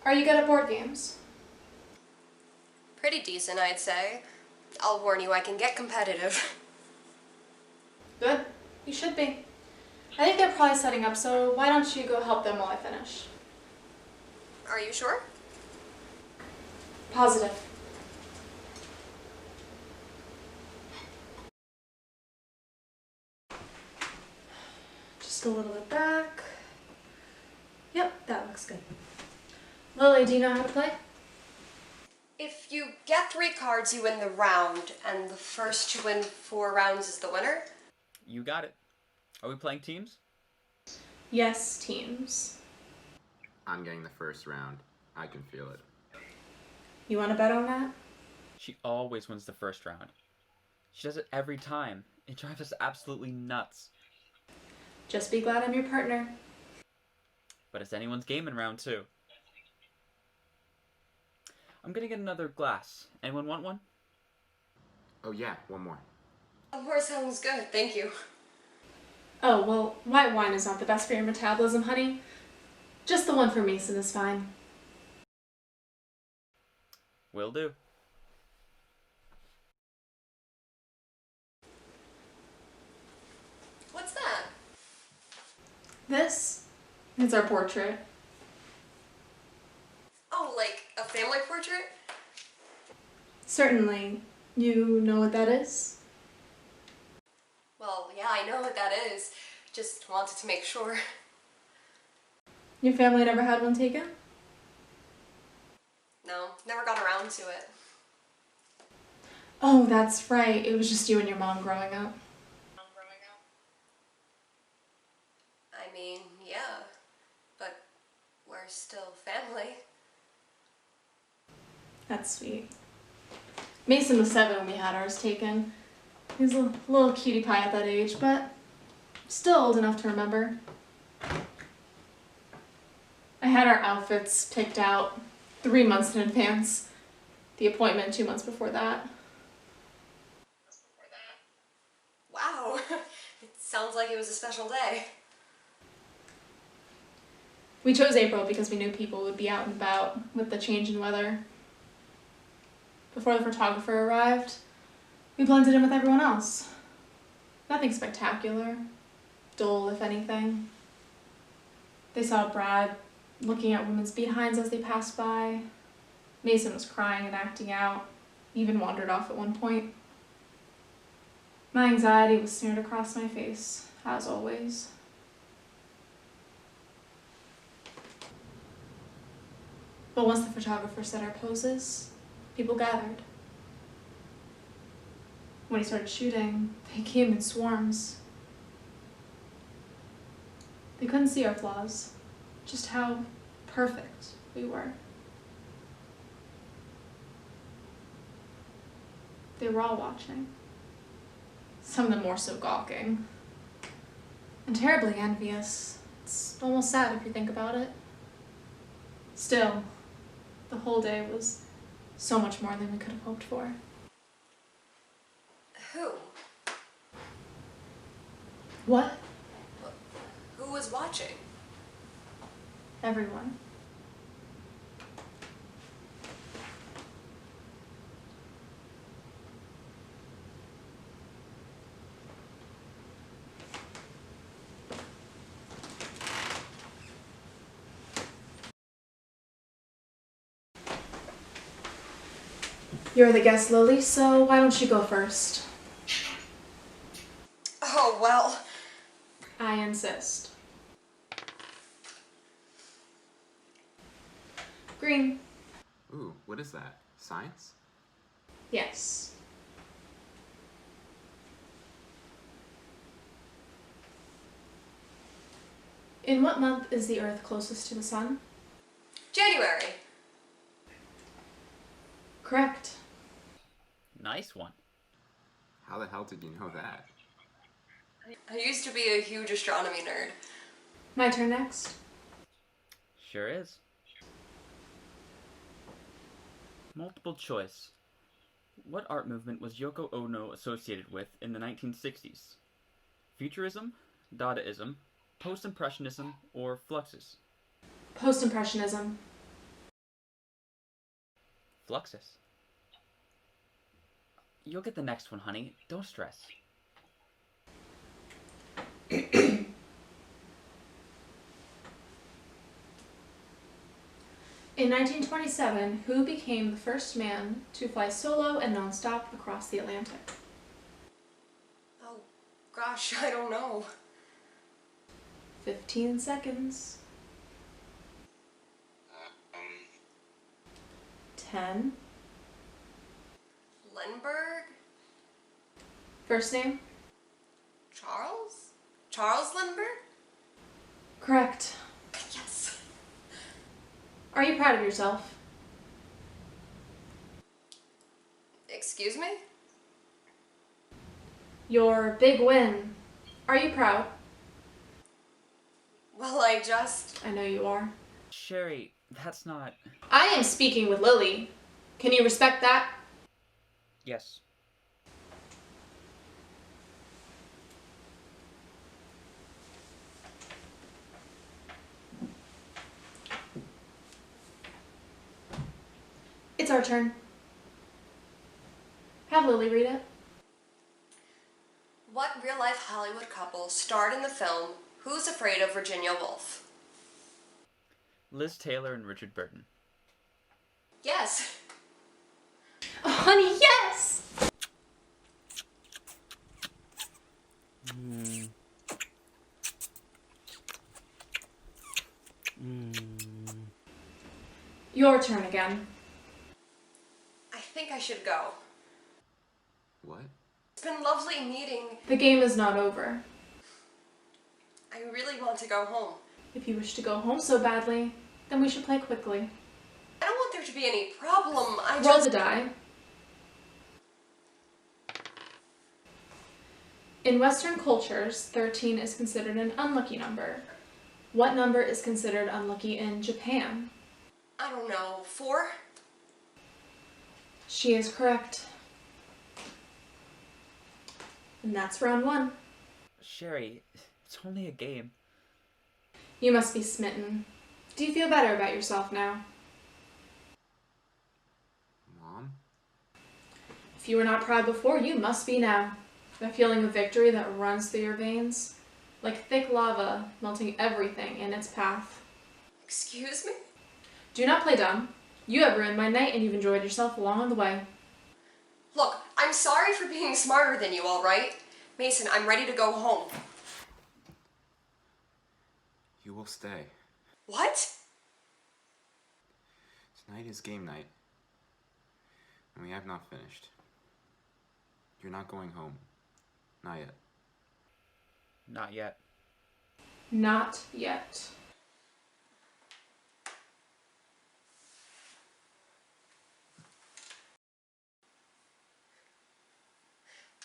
Are you good at board games? Pretty decent, I'd say. I'll warn you, I can get competitive. Good. You should be. I think they're probably setting up, so why don't you go help them while I finish? Are you sure? Positive. Just a little bit back. Yep, that looks good. Lily, do you know how to play? If you get 3 cards, you win the round, and the first to win 4 rounds is the winner. You got it. Are we playing teams? Yes, teams. I'm getting the first round. I can feel it. You want to bet on that? She always wins the first round. She does it every time. It drives us absolutely nuts. Just be glad I'm your partner. But it's anyone's game in round 2. I'm gonna get another glass. Anyone want one? Oh yeah, one more. One more sounds good, thank you. Oh, well, white wine is not the best for your metabolism, honey. Just the one for Mason is fine. Will do. What's that? This is our portrait. Oh, like a family portrait? Certainly. You know what that is? Well, yeah, I know what that is. Just wanted to make sure. Your family never had one taken? No, never got around to it. Oh, that's right. It was just you and your mom growing up. I mean, yeah, but we're still family. That's sweet. Mason was 7 when we had ours taken. He was a little cutie pie at that age, but still old enough to remember. I had our outfits picked out 3 months in advance. The appointment 2 months before that. Wow, it sounds like it was a special day. We chose April because we knew people would be out and about with the change in weather. Before the photographer arrived, we blended in with everyone else. Nothing spectacular, dull if anything. They saw Brad looking at women's behinds as they passed by. Mason was crying and acting out, even wandered off at one point. My anxiety was smeared across my face, as always. But once the photographer set our poses, people gathered. When he started shooting, they came in swarms. They couldn't see our flaws, just how perfect we were. They were all watching. Some of them more so gawking. And terribly envious. It's almost sad if you think about it. Still, the whole day was so much more than we could have hoped for. Who? What? Who was watching? Everyone. You're the guest, Lily, so why don't you go first? Oh, well. I insist. Green. Ooh, what is that? Science? Yes. In what month is the Earth closest to the Sun? January. Correct. Nice one. How the hell did you know that? I used to be a huge astronomy nerd. My turn next. Sure is. Multiple choice. What art movement was Yoko Ono associated with in the 1960s? Futurism, Dadaism, Post-Impressionism, or Fluxus? Post-Impressionism. Fluxus. You'll get the next one, honey. Don't stress. In 1927, who became the first man to fly solo and nonstop across the Atlantic? Oh, gosh, I don't know. 15 seconds. 10. Lindbergh? First name? Charles? Charles Lindbergh? Correct. Yes. Are you proud of yourself? Excuse me? Your big win. Are you proud? Well, I know you are. Sherry, that's not... I am speaking with Lily. Can you respect that? Yes. It's our turn. Have Lily read it. What real-life Hollywood couple starred in the film Who's Afraid of Virginia Woolf? Liz Taylor and Richard Burton. Yes. Oh, honey, yes! Your turn again. I think I should go. What? It's been lovely meeting. The game is not over. I really want to go home. If you wish to go home so badly, then we should play quickly. I don't want there to be any problem. Roll the die. In Western cultures, 13 is considered an unlucky number. What number is considered unlucky in Japan? I don't know. 4? She is correct. And that's round 1. Sherry, it's only a game. You must be smitten. Do you feel better about yourself now? Mom? If you were not proud before, you must be now. The feeling of victory that runs through your veins, like thick lava melting everything in its path. Excuse me? Do not play dumb. You have ruined my night and you've enjoyed yourself along the way. Look, I'm sorry for being smarter than you, all right? Mason, I'm ready to go home. You will stay. What? Tonight is game night. And we have not finished. You're not going home. Not yet. Not yet. Not yet.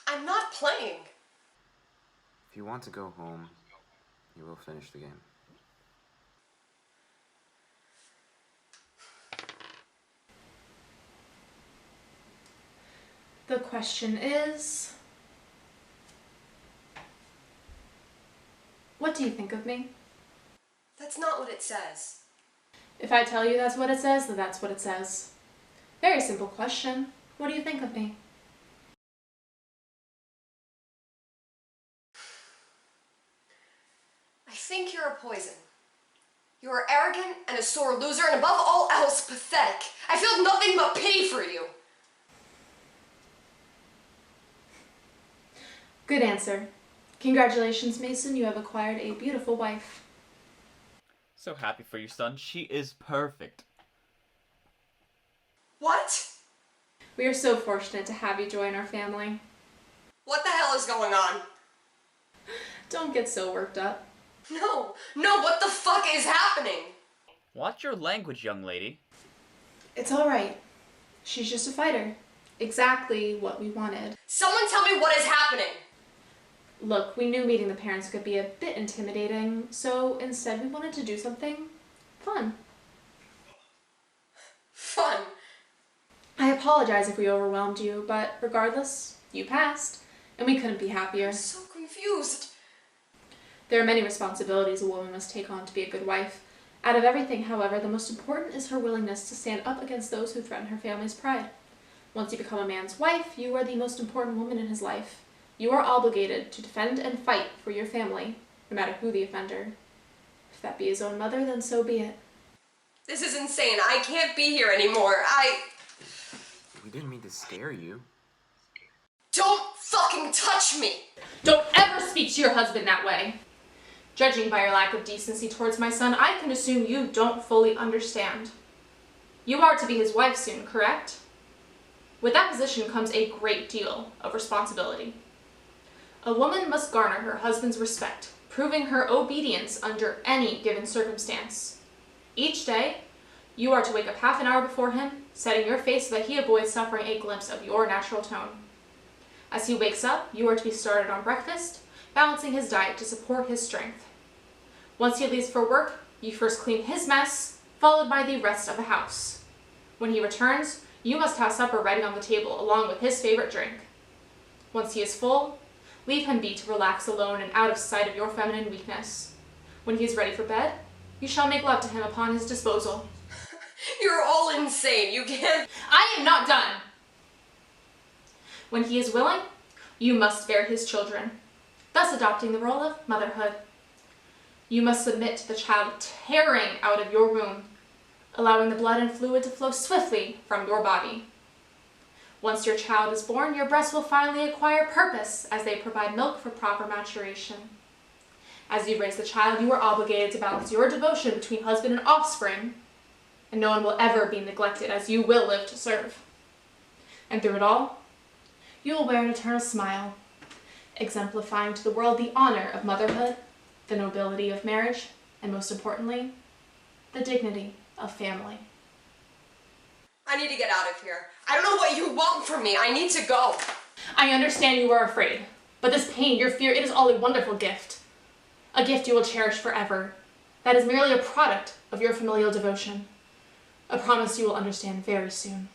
I'm not playing. If you want to go home, you will finish the game. The question is, what do you think of me? That's not what it says. If I tell you that's what it says, then that's what it says. Very simple question. What do you think of me? I think you're a poison. You are arrogant and a sore loser and above all else pathetic. I feel nothing but pity for you. Good answer. Congratulations, Mason. You have acquired a beautiful wife. So happy for your son. She is perfect. What? We are so fortunate to have you join our family. What the hell is going on? Don't get so worked up. No, what the fuck is happening? Watch your language, young lady. It's all right. She's just a fighter. Exactly what we wanted. Someone tell me what is happening. Look, we knew meeting the parents could be a bit intimidating, so instead we wanted to do something fun. Fun. I apologize if we overwhelmed you, but regardless, you passed, and we couldn't be happier. I'm so confused. There are many responsibilities a woman must take on to be a good wife. Out of everything, however, the most important is her willingness to stand up against those who threaten her family's pride. Once you become a man's wife, you are the most important woman in his life. You are obligated to defend and fight for your family, no matter who the offender. If that be his own mother, then so be it. This is insane. I can't be here anymore. We didn't mean to scare you. Don't fucking touch me! Don't ever speak to your husband that way. Judging by your lack of decency towards my son, I can assume you don't fully understand. You are to be his wife soon, correct? With that position comes a great deal of responsibility. A woman must garner her husband's respect, proving her obedience under any given circumstance. Each day, you are to wake up half an hour before him, setting your face so that he avoids suffering a glimpse of your natural tone. As he wakes up, you are to be started on breakfast, balancing his diet to support his strength. Once he leaves for work, you first clean his mess, followed by the rest of the house. When he returns, you must have supper ready on the table along with his favorite drink. Once he is full, leave him be to relax alone and out of sight of your feminine weakness. When he is ready for bed, you shall make love to him upon his disposal. You're all insane. You can't. I am not done. When he is willing, you must bear his children, thus adopting the role of motherhood. You must submit to the child tearing out of your womb, allowing the blood and fluid to flow swiftly from your body. Once your child is born, your breasts will finally acquire purpose as they provide milk for proper maturation. As you raise the child, you are obligated to balance your devotion between husband and offspring, and no one will ever be neglected as you will live to serve. And through it all, you will wear an eternal smile, exemplifying to the world the honor of motherhood, the nobility of marriage, and most importantly, the dignity of family. I need to get out of here. I don't know what you want from me. I need to go. I understand you are afraid, but this pain, your fear, it is all a wonderful gift. A gift you will cherish forever. That is merely a product of your familial devotion. A promise you will understand very soon.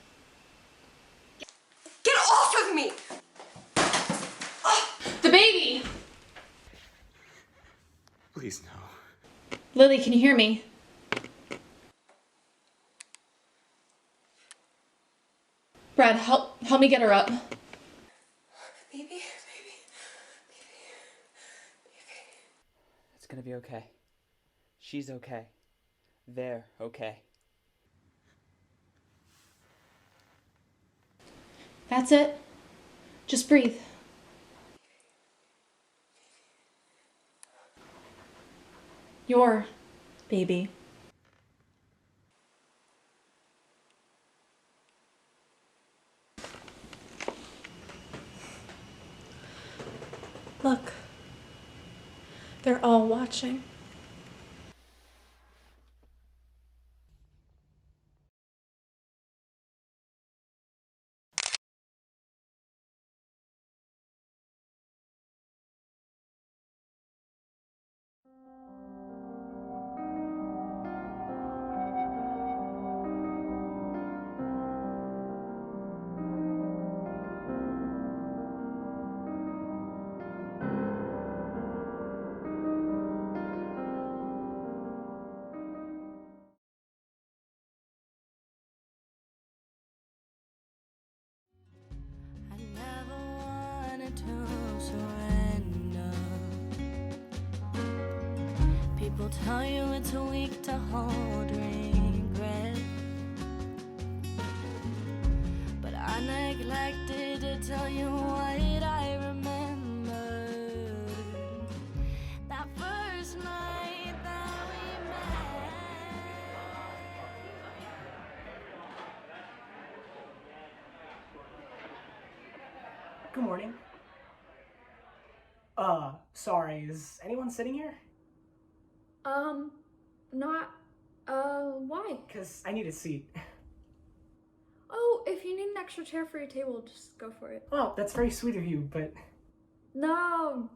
Get off of me! The baby! Please, no. Lily, can you hear me? Brad, help me get her up. Baby. It's gonna be okay. She's okay. They're okay. That's it. Just breathe. Your baby. Look. They're all watching. I never wanted to surrender. People tell you it's weak to hold regret, but I neglected to tell you what I remember. That first night that we met. Good morning. Sorry, is anyone sitting here? Why? Because I need a seat. Oh, if you need an extra chair for your table, just go for it. Oh, that's very sweet of you, but No,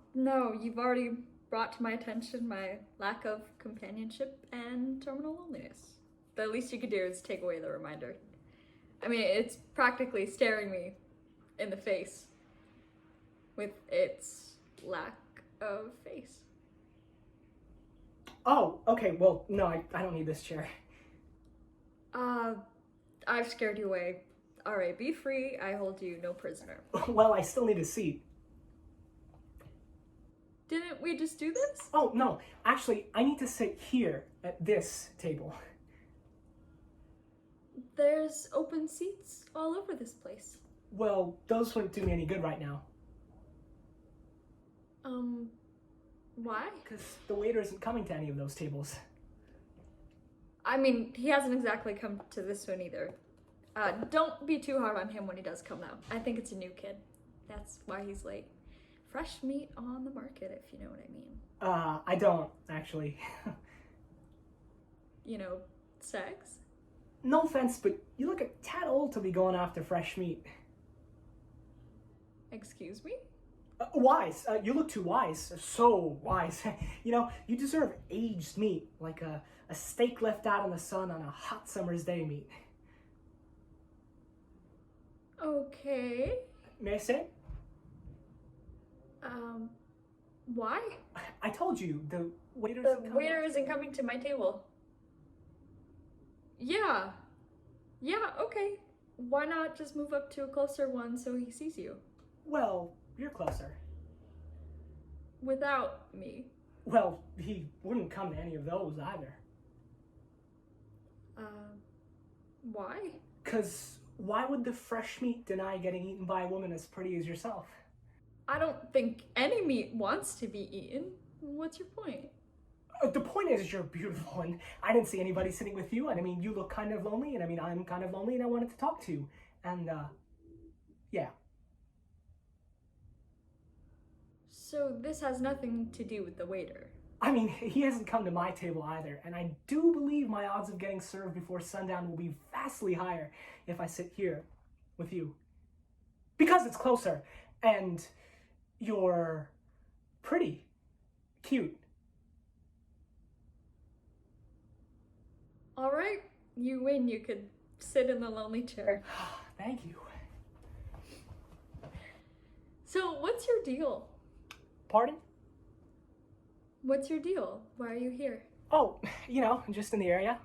you've already brought to my attention my lack of companionship and terminal loneliness. The least you could do is take away the reminder. I mean, it's practically staring me in the face with its lack of face. Oh, okay, well, no, I don't need this chair. I've scared you away. Alright, be free. I hold you no prisoner. Well, I still need a seat. Didn't we just do this? Oh, no, actually, I need to sit here at this table. There's open seats all over this place. Well, those wouldn't do me any good right now. Why? Because the waiter isn't coming to any of those tables. I mean, he hasn't exactly come to this one either. Don't be too hard on him when he does come though. I think it's a new kid. That's why he's late. Fresh meat on the market, if you know what I mean. I don't, actually. You know, sex? No offense, but you look a tad old to be going after fresh meat. Excuse me? Wise. You look too wise. So wise. You know, you deserve aged meat, like a steak left out in the sun on a hot summer's day meat. Okay. May I sit? Why? I told you, the waiter isn't coming to my table. Yeah, okay. Why not just move up to a closer one so he sees you? Well, you're closer. Without me. Well, he wouldn't come to any of those either. Why? 'Cause why would the fresh meat deny getting eaten by a woman as pretty as yourself? I don't think any meat wants to be eaten. What's your point? The point is you're beautiful, and I didn't see anybody sitting with you, and I mean, you look kind of lonely, and I mean, I'm kind of lonely, and I wanted to talk to you. And, yeah. So this has nothing to do with the waiter. I mean, he hasn't come to my table either, and I do believe my odds of getting served before sundown will be vastly higher if I sit here with you. Because it's closer, and you're pretty, cute. All right, you win. You could sit in the lonely chair. Thank you. So what's your deal? Pardon? What's your deal? Why are you here? Oh, you know, just in the area.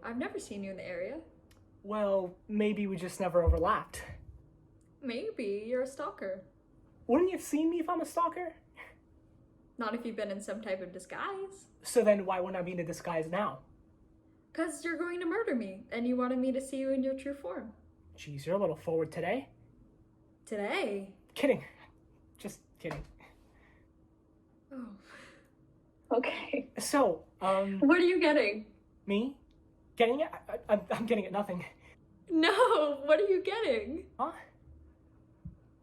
I've never seen you in the area. Well, maybe we just never overlapped. Maybe you're a stalker. Wouldn't you have seen me if I'm a stalker? Not if you've been in some type of disguise. So then why wouldn't I be in a disguise now? 'Cause you're going to murder me, and you wanted me to see you in your true form. Jeez, you're a little forward today. Today? Kidding. Just kidding. Oh. Okay. So, What are you getting? Me? Getting it? I'm getting it nothing. No, what are you getting? Huh?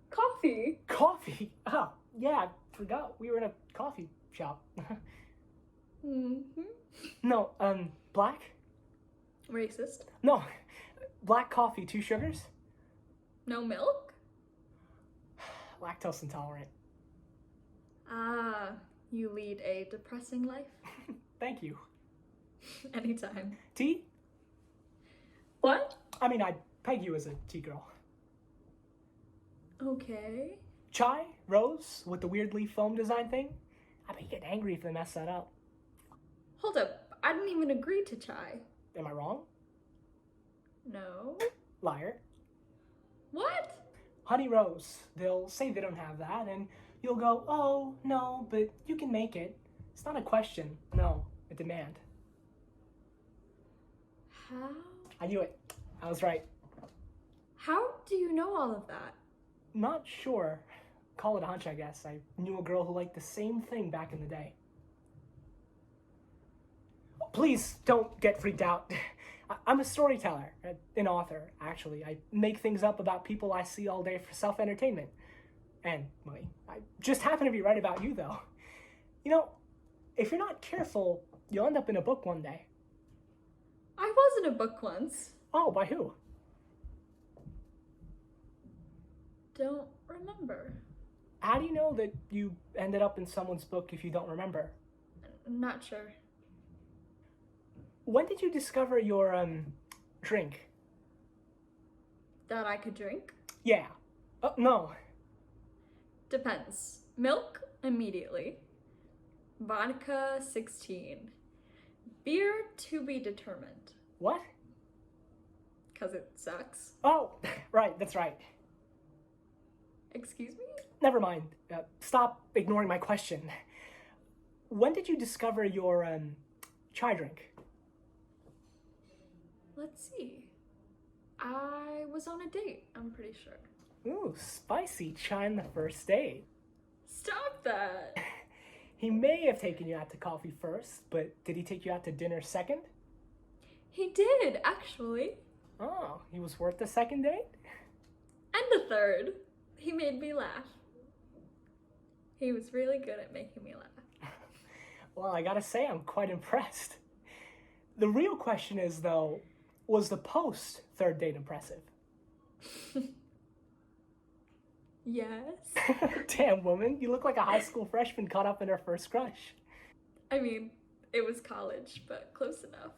Coffee. Coffee? Oh, yeah, I forgot. We were in a coffee shop. Mm-hmm. No, black? Racist. No, black coffee, 2 sugars? No milk? Lactose intolerant. Ah, you lead a depressing life. Thank you. Anytime. Tea? What? I mean, I'd peg you as a tea girl. Okay. Chai? Rose? With the weird leaf foam design thing? I bet you get angry if they mess that up. Hold up. I didn't even agree to chai. Am I wrong? No. Liar. What? Honey Rose. They'll say they don't have that, and you'll go, oh, no, but you can make it. It's not a question. No, a demand. How? I knew it. I was right. How do you know all of that? Not sure. Call it a hunch, I guess. I knew a girl who liked the same thing back in the day. Please don't get freaked out. I'm a storyteller, an author, actually. I make things up about people I see all day for self-entertainment. And, well, I just happen to be right about you, though. You know, if you're not careful, you'll end up in a book one day. I was in a book once. Oh, by who? Don't remember. How do you know that you ended up in someone's book if you don't remember? Not sure. When did you discover your, drink? That I could drink? Yeah. No. Depends. Milk, immediately. Vodka, 16. Beer, to be determined. What? 'Cause it sucks. Oh, right, that's right. Excuse me? Never mind. Stop ignoring my question. When did you discover your, chai drink? Let's see. I was on a date, I'm pretty sure. Ooh, spicy chai on the first date. Stop that! He may have taken you out to coffee first, but did he take you out to dinner second? He did, actually. Oh, he was worth the second date? And the third. He made me laugh. He was really good at making me laugh. Well, I gotta say, I'm quite impressed. The real question is, though, was the post third date impressive? Yes. Damn, woman, you look like a high school freshman caught up in her first crush. I mean, it was college, but close enough.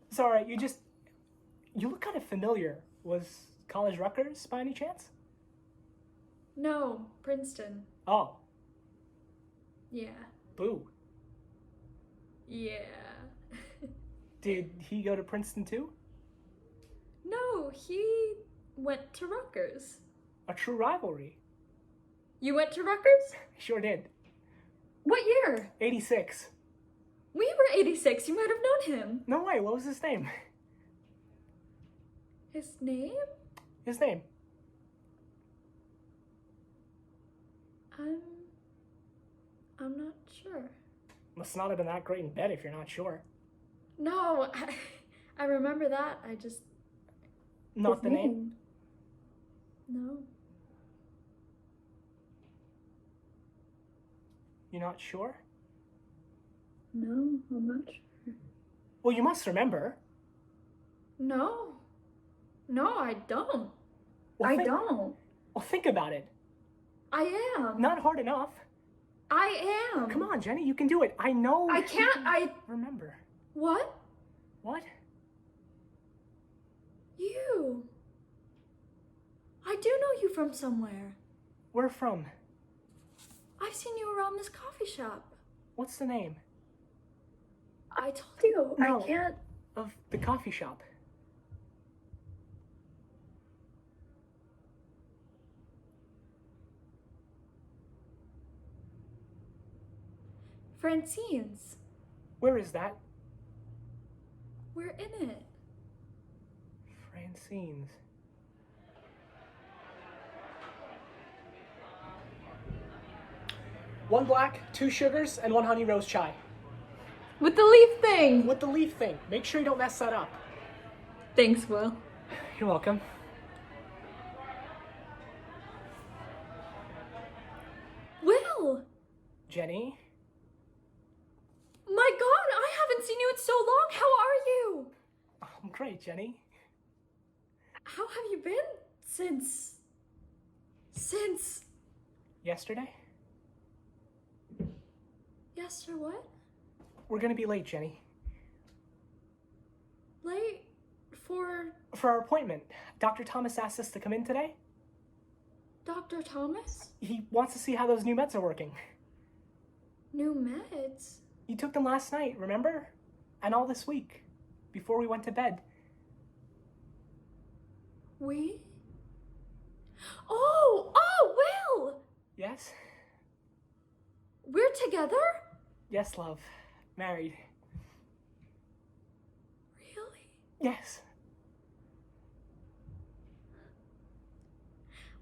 It's alright, you look kind of familiar. Was college Rutgers by any chance? No, Princeton. Oh, Yeah. boo. Yeah. Did he go to Princeton too? No, he went to Rutgers. A true rivalry. You went to Rutgers? Sure did. What year? 86. We were 86. You might have known him. No way, what was his name? His name? His name. I'm not sure. Must not have been that great in bed if you're not sure. No, I remember that. I just... Not the name? No. You're not sure? No, I'm not sure. Well, you must remember. No. No, I don't. Well, I don't. Well, think about it. I am. Not hard enough. I am. Come on, Jenny, you can do it. I know. I can't, Remember. What? What? You. I do know you from somewhere. Where from? I've seen you around this coffee shop. What's the name? I told you, No. I can't. Of the coffee shop. Francine's. Where is that? We're in it. Francine's. One black, 2 sugars, and 1 honey rose chai. With the leaf thing. With the leaf thing. Make sure you don't mess that up. Thanks, Will. You're welcome. Will! Jenny? My God, I haven't seen you in so long. How are you? I'm great, Jenny. How have you been since... Yesterday? Yes, or what? We're gonna be late, Jenny. Late? For For our appointment. Dr. Thomas asked us to come in today. Dr. Thomas? He wants to see how those new meds are working. New meds? You took them last night, remember? And all this week, before we went to bed. We? Oh, Will! Yes? We're together? Yes, love. Married. Really? Yes.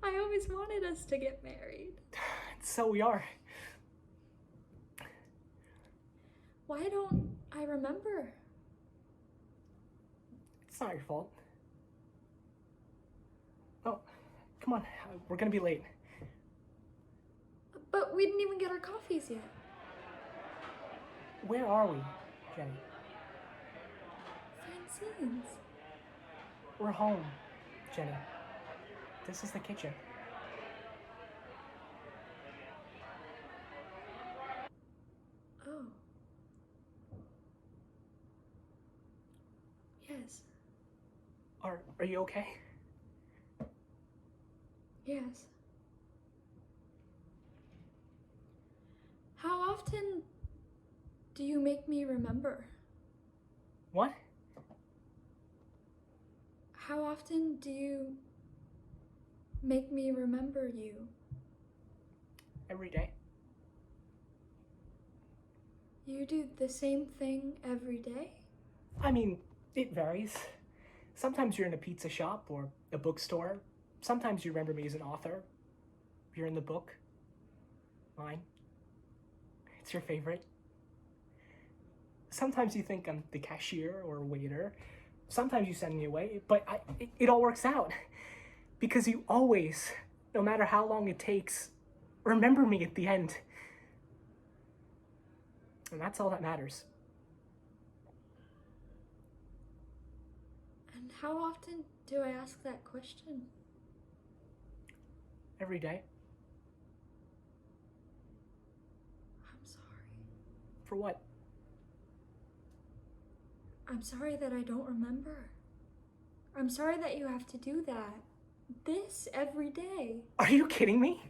I always wanted us to get married. So we are. Why don't I remember? It's not your fault. Oh, come on. We're gonna be late. But we didn't even get our coffees yet. Where are we, Jenny? Francine's. We're home, Jenny. This is the kitchen. Are you okay? Yes. How often do you make me remember? What? How often do you make me remember you? Every day. You do the same thing every day? I mean, it varies. Sometimes you're in a pizza shop or a bookstore. Sometimes you remember me as an author. You're in the book. Mine. It's your favorite. Sometimes you think I'm the cashier or waiter. Sometimes you send me away, but it all works out. Because you always, no matter how long it takes, remember me at the end. And that's all that matters. And how often do I ask that question? Every day. I'm sorry. For what? I'm sorry that I don't remember. I'm sorry that you have to do that. This every day. Are you kidding me?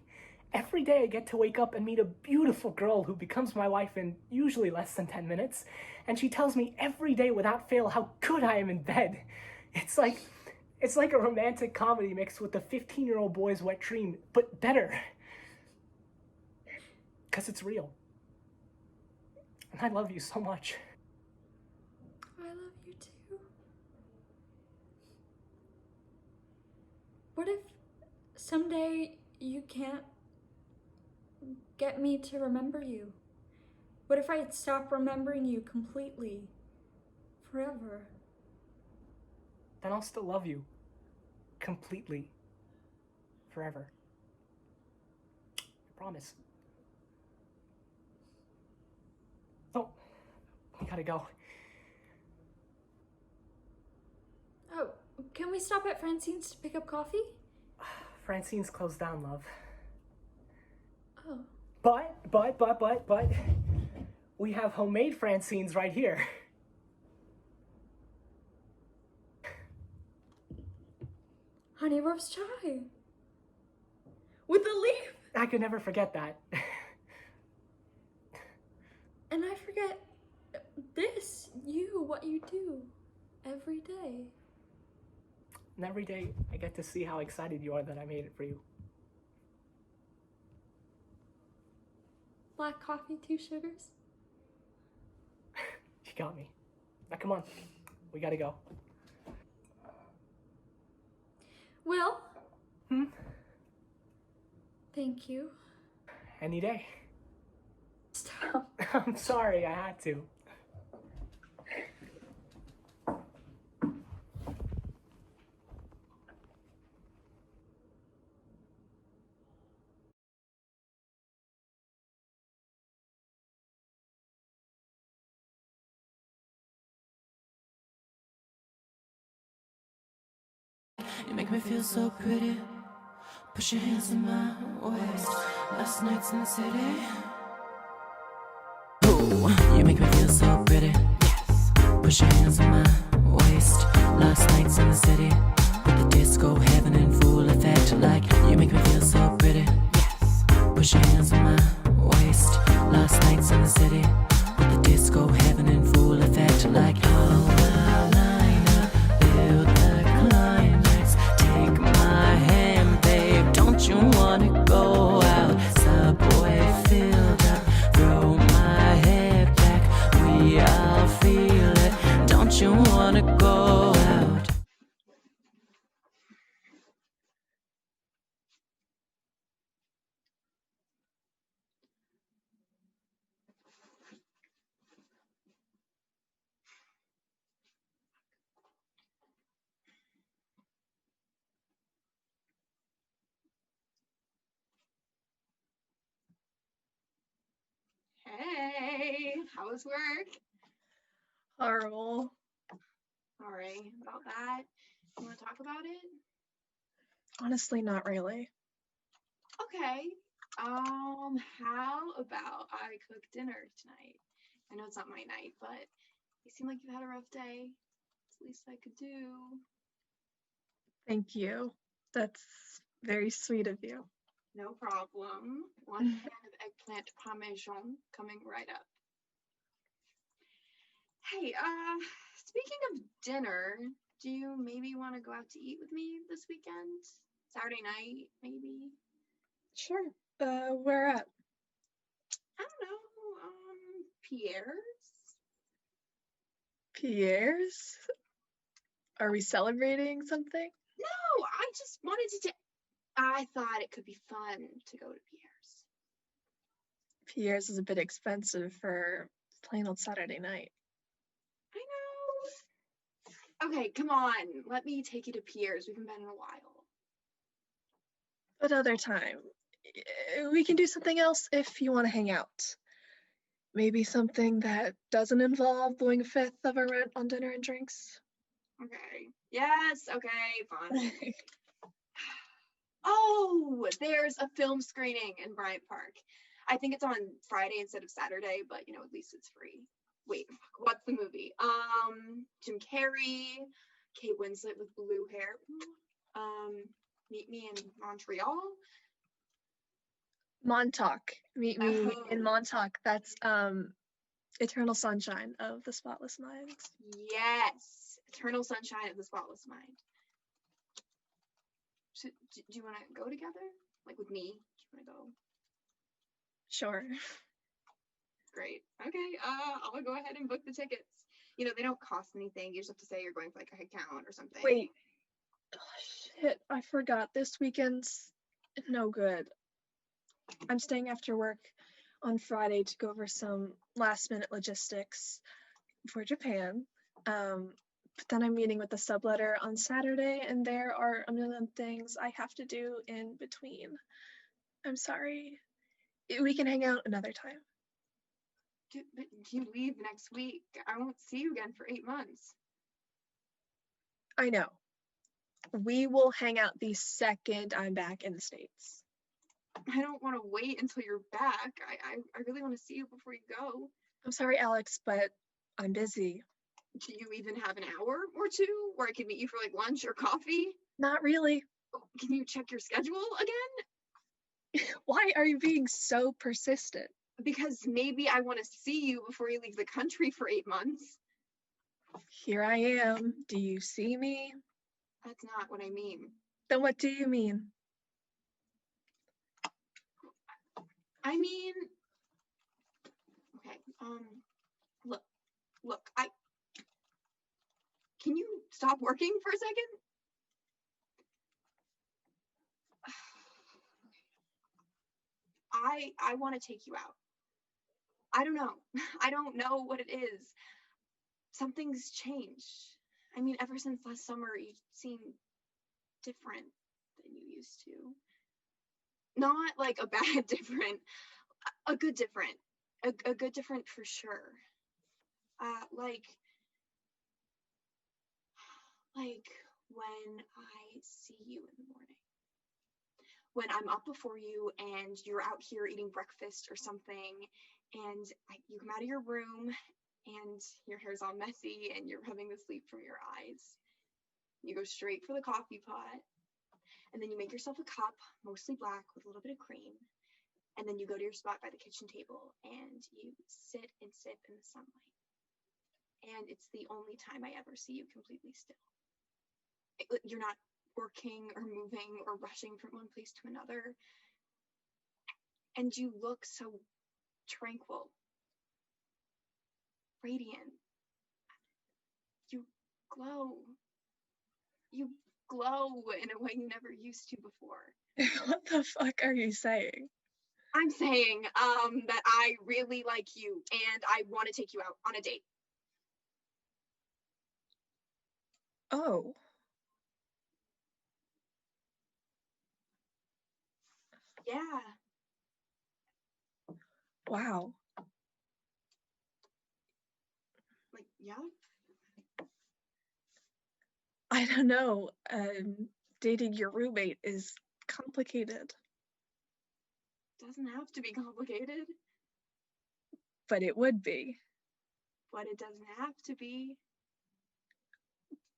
Every day I get to wake up and meet a beautiful girl who becomes my wife in usually less than 10 minutes. And she tells me every day without fail how good I am in bed. It's like a romantic comedy mixed with a 15-year-old boy's wet dream, but better. Because it's real. And I love you so much. I love you too. What if someday you can't get me to remember you? What if I stop remembering you completely? Forever? Then I'll still love you. Completely. Forever. I promise. Oh, we gotta go. Oh, can we stop at Francine's to pick up coffee? Francine's closed down, love. Oh. But, we have homemade Francine's right here. Honey roast chai. With a leaf. I could never forget that. And I forget this, what you do every day. And every day I get to see how excited you are that I made it for you. Black coffee, 2 sugars. You got me. Now come on, we gotta go. Will? Thank you. Any day. Stop. I'm sorry, I had to. You make me feel so pretty. Push your hands in my waist. Last night's in the city. Ooh, you make me feel so pretty. Yes. Push your hands in my waist. Last night's in the city. With the disco heaven in full effect. Like you make me feel so pretty. Yes. Push your hands in my waist. Last night's in the city. With the disco heaven in full effect. Like oh my liner, build the climax. Take my hand, babe. Don't you wanna go out? Subway filled up. Throw my head back. We all feel it. Don't you wanna go out? Hey, how was work? Horrible. Sorry about that. You want to talk about it? Honestly, not really. Okay. How about I cook dinner tonight? I know it's not my night, but you seem like you've had a rough day. It's the least I could do. Thank you. That's very sweet of you. No problem. One pan of eggplant parmesan coming right up. Hey, speaking of dinner, do you maybe want to go out to eat with me this weekend? Saturday night, maybe? Sure. Where at? I don't know, Pierre's? Pierre's? Are we celebrating something? No, I just wanted to I thought it could be fun to go to Pierre's. Pierre's is a bit expensive for plain old Saturday night. I know. Okay, come on. Let me take you to Pierre's. We haven't been in a while. Another time. We can do something else if you want to hang out. Maybe something that doesn't involve blowing a fifth of our rent on dinner and drinks. Okay. Yes, okay, fine. Oh, there's a film screening in Bryant Park. I think it's on Friday instead of Saturday, but at least it's free. Wait, what's the movie? Jim Carrey, Kate Winslet with blue hair. Meet Me in Montreal. Montauk. Meet me in Montauk. That's Eternal Sunshine of the Spotless Mind. Yes, Eternal Sunshine of the Spotless Mind. So, do you want to go together? Like with me? Do you want to go? Sure. Great. Okay, I'll go ahead and book the tickets. They don't cost anything. You just have to say you're going for like a head count or something. Wait. Oh, shit, I forgot. This weekend's no good. I'm staying after work on Friday to go over some last minute logistics for Japan. But then I'm meeting with the subletter on Saturday, and there are a million things I have to do in between. I'm sorry. We can hang out another time. But you leave next week. I won't see you again for 8 months. I know. We will hang out the second I'm back in the States. I don't want to wait until you're back. I really want to see you before you go. I'm sorry, Alex, but I'm busy. Do you even have an hour or two where I can meet you for like lunch or coffee? Not really. Can you check your schedule again? Why are you being so persistent? Because maybe I want to see you before you leave the country for 8 months. Here I am. Do you see me? That's not what I mean. Then what do you mean? I mean, okay, look, can you stop working for a second? I want to take you out. I don't know. I don't know what it is. Something's changed. I mean, ever since last summer, you seem different than you used to. Not like a bad different, a good different. A good different for sure. Like when I see you in the morning. When I'm up before you and you're out here eating breakfast or something, and you come out of your room and your hair's all messy and you're rubbing the sleep from your eyes. You go straight for the coffee pot, and then you make yourself a cup, mostly black with a little bit of cream, and then you go to your spot by the kitchen table and you sit and sip in the sunlight. And it's the only time I ever see you completely still. You're not working or moving or rushing from one place to another. And you look so tranquil, radiant. You glow. You glow in a way you never used to before. What the fuck are you saying? I'm saying that I really like you and I want to take you out on a date. Oh. Yeah. Wow. Like, yeah? I don't know. Dating your roommate is complicated. Doesn't have to be complicated. But it would be. But it doesn't have to be.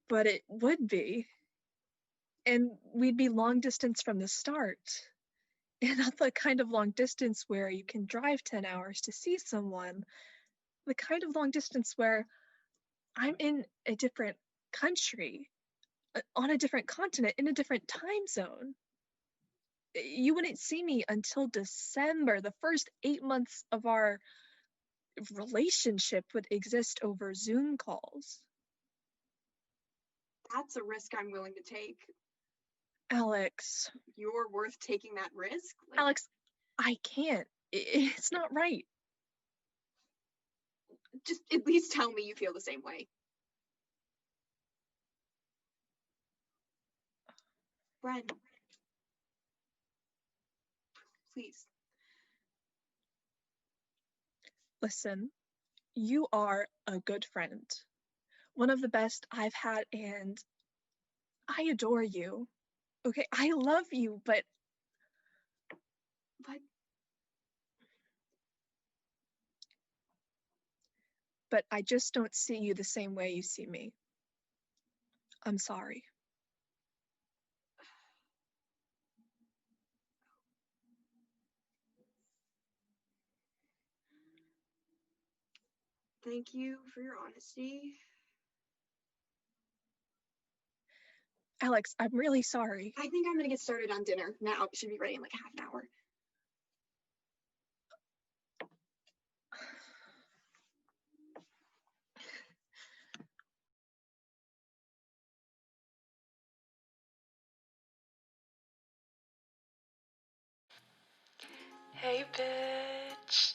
But it would be. And we'd be long distance from the start. And not the kind of long distance where you can drive 10 hours to see someone. The kind of long distance where I'm in a different country, on a different continent, in a different time zone. You wouldn't see me until December. The first 8 months of our relationship would exist over Zoom calls. That's a risk I'm willing to take. Alex. You're worth taking that risk? Alex, I can't. It's not right. Just at least tell me you feel the same way. Bren. Please. Listen, you are a good friend. One of the best I've had, and I adore you. Okay, I love you, but I just don't see you the same way you see me. I'm sorry. Thank you for your honesty. Alex, I'm really sorry. I think I'm gonna get started on dinner now. It should be ready in like half an hour. Hey, bitch.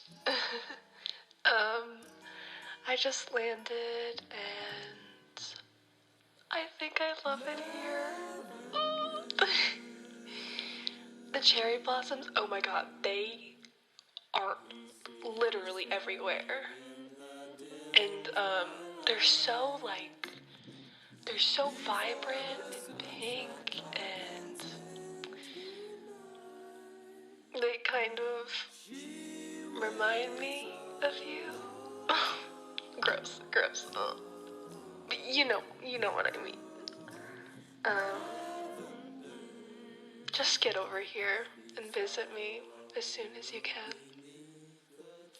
I just landed and I think I love it here. The cherry blossoms, oh my god, they are literally everywhere. And they're so vibrant and pink, and they kind of remind me of you. Gross. But you know what I mean. Just get over here and visit me as soon as you can,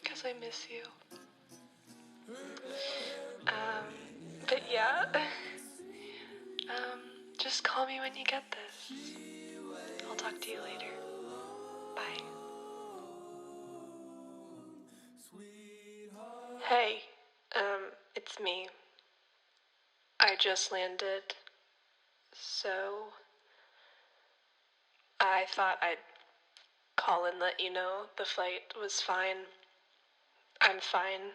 because I miss you. But yeah, just call me when you get this. I'll talk to you later. Bye. Hey, it's me. I just landed, so I thought I'd call and let you know the flight was fine. I'm fine.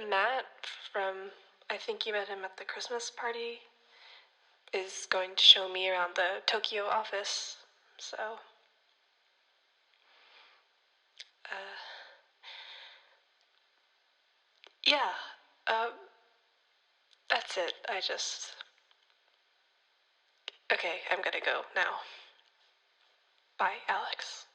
Matt from, I think you met him at the Christmas party, is going to show me around the Tokyo office, so, yeah, that's it. Okay, I'm gonna go now. Bye, Alex.